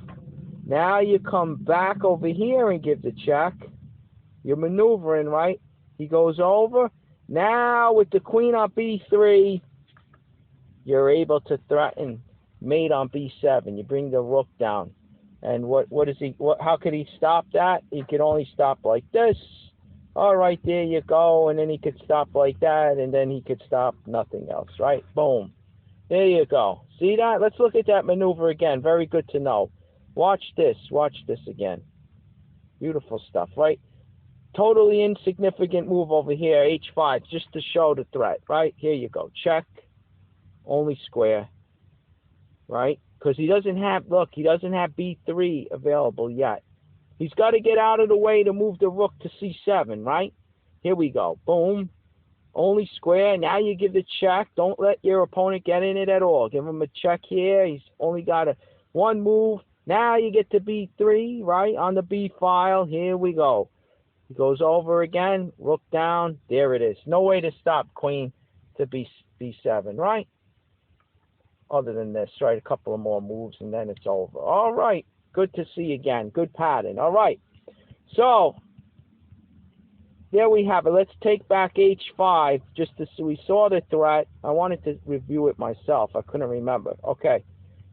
Now you come back over here and give the check. You're maneuvering, right? He goes over. Now with the queen on b3, you're able to threaten mate on b7. You bring the rook down. And how could he stop that? He could only stop like this. All right, there you go. And then he could stop like that, and then he could stop nothing else, right? Boom. There you go. See that? Let's look at that maneuver again. Very good to know. Watch this. Watch this again. Beautiful stuff, right? Totally insignificant move over here, h5, just to show the threat, right? Here you go. Check. Only square, right? Because he doesn't have b3 available yet. He's got to get out of the way to move the rook to c7, right? Here we go. Boom. Only square. Now you give the check. Don't let your opponent get in it at all. Give him a check here. He's only got one move. Now you get to b3, right? On the b file. Here we go. He goes over again. Rook down. There it is. No way to stop queen to b7, right? Other than this, right? A couple of more moves and then it's over. All right. Good to see again. Good pattern. All right. So, there we have it. Let's take back h5 just to see. We saw the threat. I wanted to review it myself. I couldn't remember. Okay.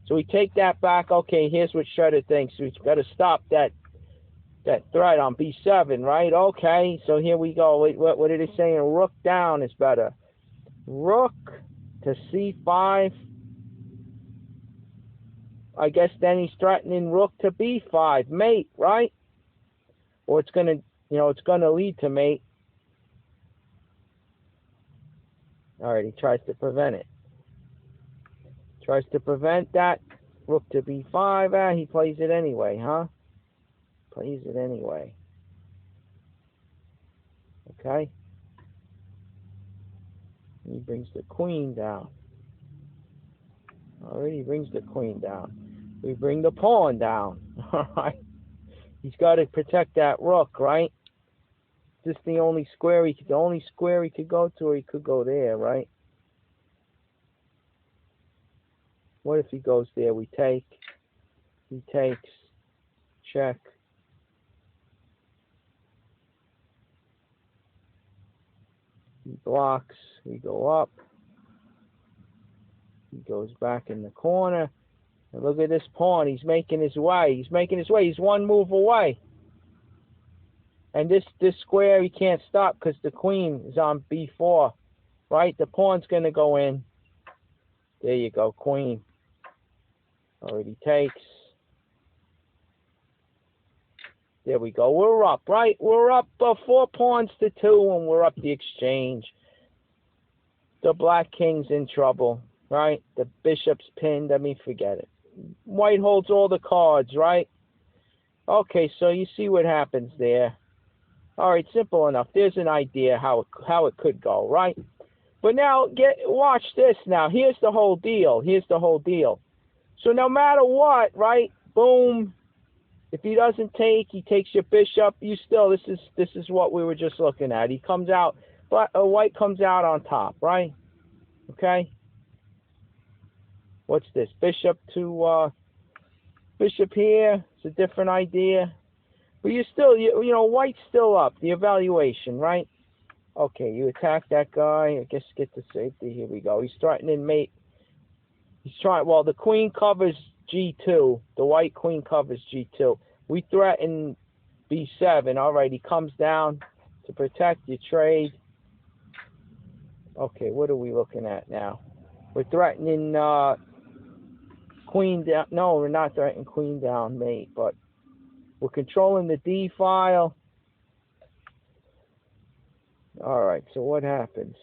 So we take that back. Okay, here's what Shredder thinks. We've got to stop that threat on b7, right? Okay, so here we go. Wait, what are they saying? Rook down is better. Rook to c5. I guess then he's threatening rook to b5. Mate, right? Or it's going to, it's going to lead to mate. All right, he tries to prevent it. Tries to prevent that. Rook to b5. He plays it anyway, huh? Plays it anyway. Okay. He brings the queen down. Already brings the queen down. We bring the pawn down. All right. He's got to protect that rook, right? This is the only square he could go to, or he could go there, right? What if he goes there? We take. He takes. Check. He blocks. We go up. He goes back in the corner. And look at this pawn. He's making his way. He's making his way. He's one move away. And this square he can't stop because the queen is on b4. Right? The pawn's going to go in. There you go. Queen. Already takes. There we go. We're up, right? We're up 4 pawns to 2, and we're up the exchange. The black king's in trouble, right? The bishop's pinned. I mean, forget it. White holds all the cards, right? Okay, so you see what happens there. All right, simple enough. There's an idea how it could go, right? But now, watch this now. Here's the whole deal. Here's the whole deal. So no matter what, right? Boom. If he doesn't take, he takes your bishop. You still, this is what we were just looking at. He comes out, but white comes out on top, right? Okay. What's this? Bishop to bishop here. It's a different idea, but you still, white's still up. The evaluation, right? Okay, you attack that guy. I guess get to safety. Here we go. He's threatening mate. He's trying. Well, the queen covers g2. The white queen covers g2. We threaten b7. All right, he comes down to protect your trade. Okay, what are we looking at now? We're threatening queen down. No, we're not threatening queen down, mate, but we're controlling the d file. All right, so what happens?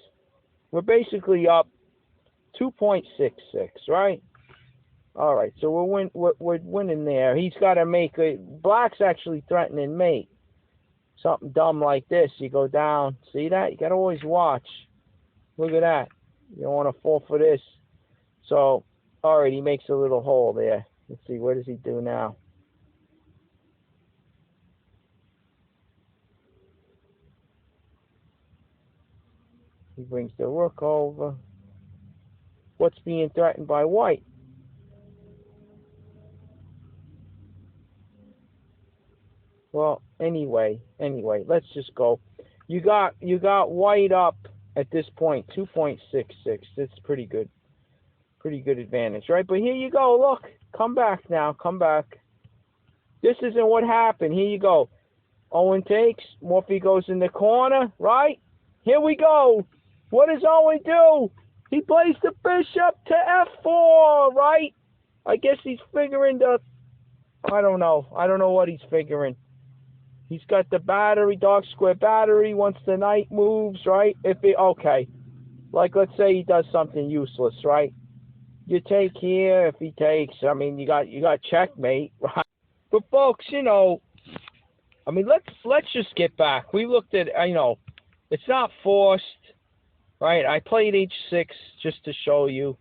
We're basically up 2.66, right? All right, so we're winning there. He's got to make a... Black's actually threatening mate. Something dumb like this. You go down. See that? You got to always watch. Look at that. You don't want to fall for this. So, all right, he makes a little hole there. Let's see, what does he do now? He brings the rook over. What's being threatened by white? Well, anyway, let's just go. You got white up at this point, 2.66. That's pretty good. Pretty good advantage, right? But here you go. Look, come back now. Come back. This isn't what happened. Here you go. Owen takes. Morphy goes in the corner, right? Here we go. What does Owen do? He plays the bishop to f4, right? I guess he's figuring I don't know. I don't know what he's figuring. He's got the battery, dark square battery, once the knight moves, right? Okay. Like, let's say he does something useless, right? You take here, if he takes, I mean, you got checkmate, right? But folks, I mean, let's just get back. We looked at, it's not forced, right? I played h6 just to show you,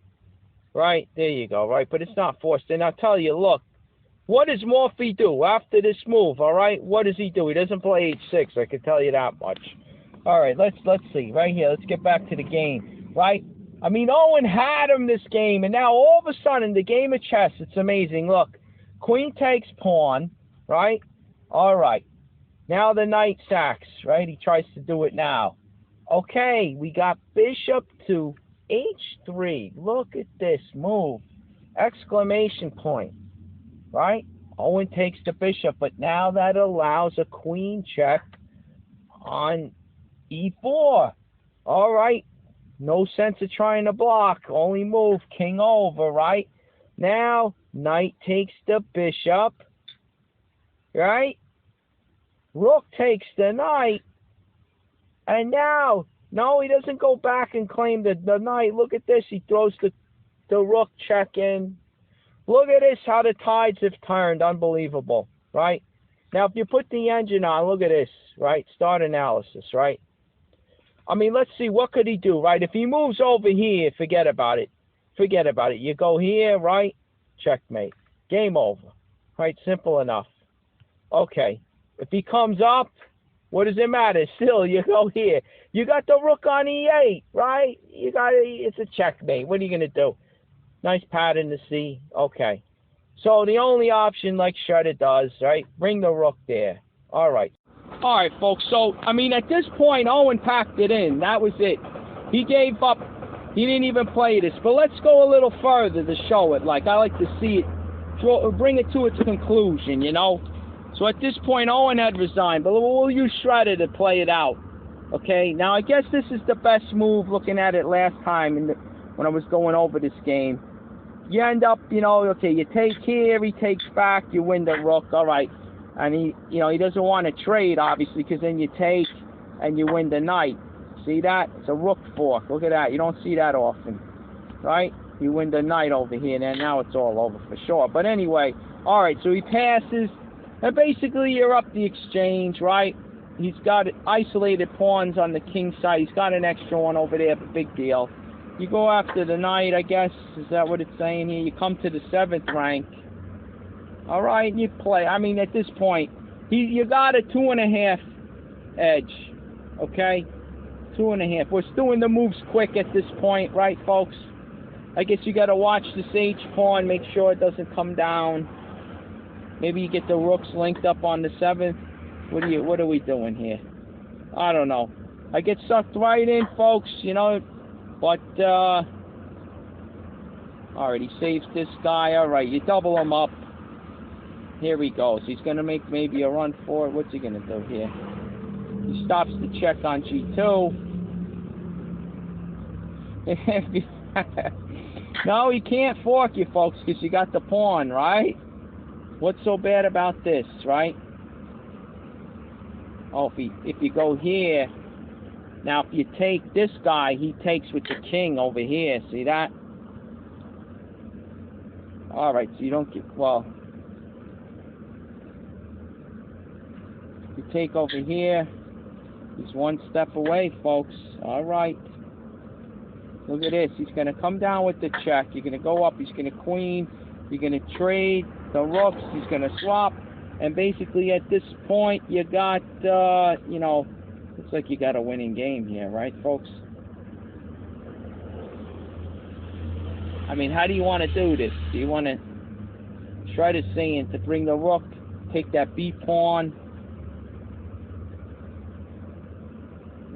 right? There you go, right? But it's not forced. And I'll tell you, look, what does Morphy do after this move, all right? What does he do? He doesn't play h6, I can tell you that much. All right, let's see, right here. Let's get back to the game, right? I mean, Owen had him this game, and now all of a sudden, the game of chess, it's amazing. Look, queen takes pawn, right? All right. Now the knight sacks, right? He tries to do it now. Okay, we got bishop to h3. Look at this move. Exclamation point, right? Owen takes the bishop, but now that allows a queen check on e4. All right. No sense of trying to block. Only move king over, right? Now, knight takes the bishop, right? Rook takes the knight. And now, no, he doesn't go back and claim the knight. Look at this. He throws the rook check in. Look at this, how the tides have turned. Unbelievable, right? Now, if you put the engine on, look at this, right? Start analysis, right? I mean, let's see, what could he do, right? If he moves over here, forget about it. Forget about it. You go here, right? Checkmate. Game over. Right? Simple enough. Okay. If he comes up, what does it matter? Still, you go here. You got the rook on e8, right? It's a checkmate. What are you going to do? Nice pattern to see. Okay. So the only option, like Shredder does, right? Bring the rook there. All right. All right, folks. So, I mean, at this point, Owen packed it in. That was it. He gave up. He didn't even play this. But let's go a little further to show it. Like, I like to see it, bring it to its conclusion, you know? So at this point, Owen had resigned. But we'll use Shredder to play it out. Okay? Now, I guess this is the best move looking at it last time when I was going over this game. You end up, you know, okay, you take here, he takes back, you win the rook, all right. And he, you know, he doesn't want to trade, obviously, because then you take and you win the knight. See that? It's a rook fork. Look at that. You don't see that often, right? You win the knight over here, and now it's all over for sure. But anyway, all right, so he passes, and basically you're up the exchange, right? He's got isolated pawns on the king side. He's got an extra one over there, but big deal. You go after the knight, I guess. Is that what it's saying here? You come to the 7th rank. All right, and you play. I mean, at this point, you got a 2.5 edge. Okay? 2.5. We're doing the moves quick at this point, right, folks? I guess you got to watch this H pawn, make sure it doesn't come down. Maybe you get the rooks linked up on the 7th. What are we doing here? I don't know. I get sucked right in, folks, you know. But, alright, he saves this guy. Alright, you double him up. Here he goes. He's going to make maybe a run for it. What's he going to do here? He stops the check on G2. No, he can't fork you, folks, because you got the pawn, right? What's so bad about this, right? Oh, if you go here... Now, if you take this guy, he takes with the king over here. See that? All right, so you don't get... Well, you take over here. He's one step away, folks. All right. Look at this. He's going to come down with the check. You're going to go up. He's going to queen. You're going to trade the rooks. He's going to swap. And basically, at this point, you got, you know... Looks like you got a winning game here, right, folks? I mean, how do you want to do this? Do you want to try to saying to bring the rook, take that B pawn?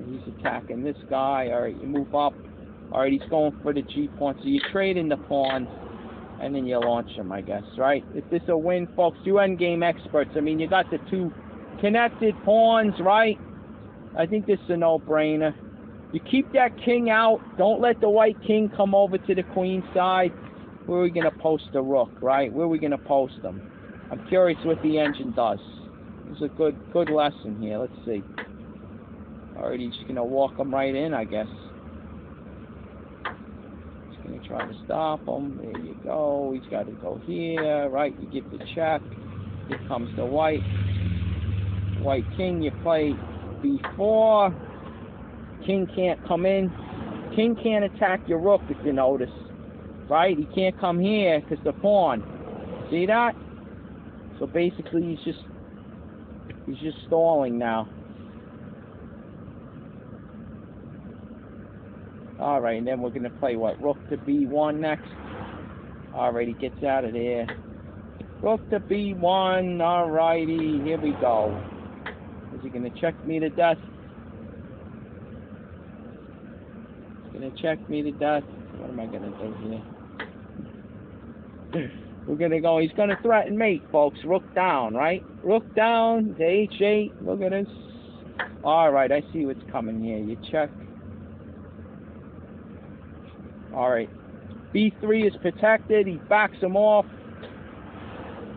He's attacking this guy. All right, you move up. All right, he's going for the G pawn. So you trade in the pawns, and then you launch him, I guess, right? Is this a win, folks? You endgame experts. I mean, you got the two connected pawns, right? I think this is a no-brainer. You keep that king out. Don't let the white king come over to the queen side. Where are we going to post the rook, right? Where are we going to post them? I'm curious what the engine does. This is a good lesson here. Let's see. Alright, he's going to walk him right in, I guess. He's going to try to stop him. There you go. He's got to go here, right? You give the check. Here comes the white king. You play b4. King can't come in. King can't attack your rook, if you notice. Right? He can't come here because the pawn. See that? So basically he's just stalling now. Alright, and then we're gonna play what? Rook to b1 next. Alright, he gets out of there. Rook to b1, alrighty, here we go. Is he going to check me to death? He's going to check me to death. What am I going to do here? We're going to go. He's going to threaten mate, folks. Rook down, right? Rook down to h8. Look at this. All right, I see what's coming here. You check. All right. b3 is protected. He backs him off.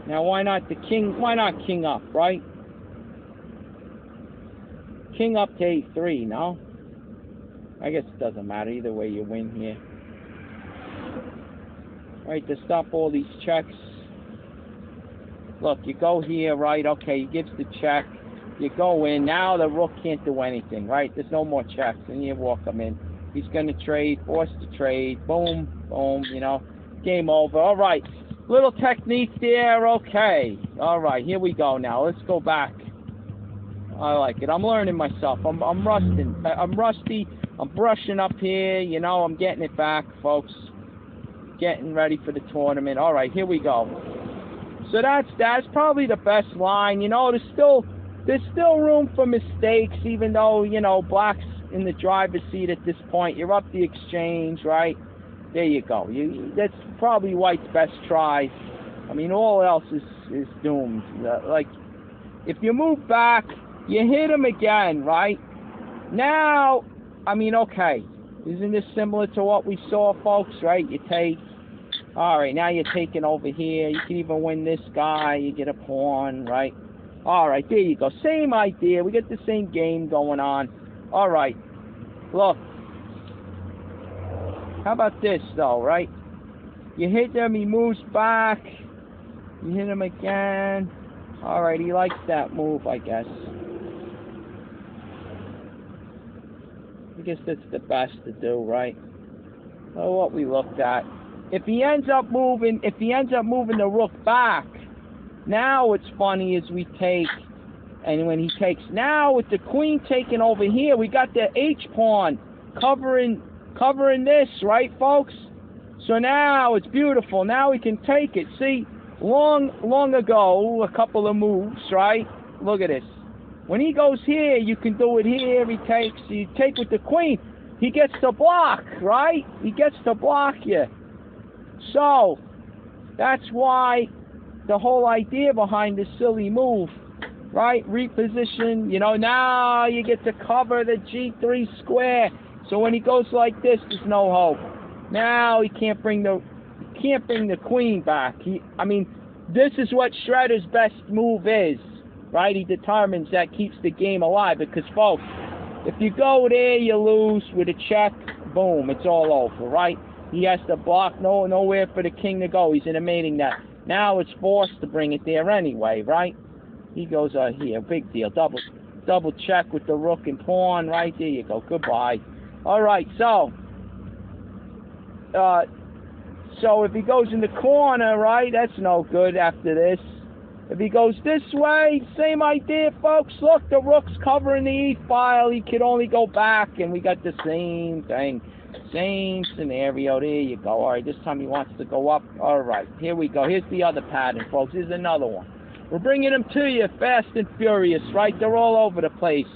Now, why not the king? Why not king up, right? King up to a3, no? I guess it doesn't matter. Either way, you win here. Right, to stop all these checks. Look, you go here, right? Okay, he gives the check. You go in. Now the rook can't do anything, right? There's no more checks. And you walk him in. He's going to trade, forced to trade. Boom, boom, you know. Game over. All right. Little technique there. Okay. All right, here we go now. Let's go back. I like it. I'm learning myself. I'm rusting. I'm rusty. I'm brushing up here. You know, I'm getting it back, folks. Getting ready for the tournament. All right, here we go. So that's probably the best line. You know, there's still room for mistakes, even though, you know, black's in the driver's seat at this point. You're up the exchange, right? There you go. That's probably white's best try. I mean, all else is doomed. Like, if you move back, you hit him again, right? Now, I mean, okay. Isn't this similar to what we saw, folks, right? You take. All right, now you're taking over here. You can even win this guy. You get a pawn, right? All right, there you go. Same idea. We get the same game going on. All right. Look. How about this, though, right? You hit him. He moves back. You hit him again. All right, he likes that move, I guess. I guess that's the best to do, right? Oh, what we looked at. If he ends up moving the rook back, now what's funny is we take, and when he takes, now with the queen taking over here, we got the H pawn covering this, right, folks? So now it's beautiful. Now we can take it. See, long ago, a couple of moves, right? Look at this. When he goes here, you can do it here. He takes, you take with the queen. He gets to block, right? He gets to block you. So, that's why the whole idea behind this silly move, right? Reposition, you know, now you get to cover the G3 square. So when he goes like this, there's no hope. Now he can't bring the queen back. I mean, this is what Shredder's best move is, right? He determines that keeps the game alive. Because, folks, if you go there, you lose with a check. Boom, it's all over, right? He has to block, nowhere for the king to go. He's in a mating net. Now it's forced to bring it there anyway, right? He goes here, big deal. Double check with the rook and pawn, right? There you go. Goodbye. All right, so if he goes in the corner, right, that's no good after this. If he goes this way, same idea, folks. Look, the rook's covering the e-file. He could only go back, and we got the same thing. Same scenario. There you go. All right, this time he wants to go up. All right, here we go. Here's the other pattern, folks. Here's another one. We're bringing them to you fast and furious, right? They're all over the place.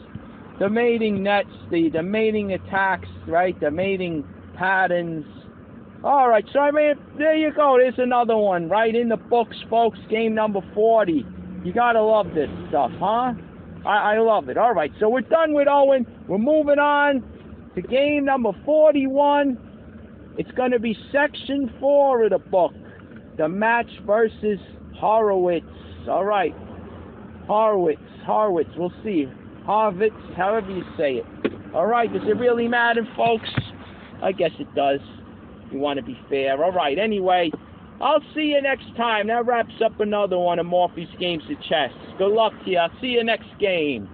The mating nets, the mating attacks, right? The mating patterns. All right, so I mean, there you go. There's another one, right in the books, folks. Game number 40. You gotta love this stuff, huh? I love it. All right, so we're done with Owen. We're moving on to game number 41. It's going to be section 4 of the book, the match versus Horowitz. All right, Horowitz. We'll see. Horowitz, however you say it. All right, does it really matter, folks? I guess it does. You want to be fair. All right, anyway, I'll see you next time. That wraps up another one of Morphy's Games of Chess. Good luck to you. I'll see you next game.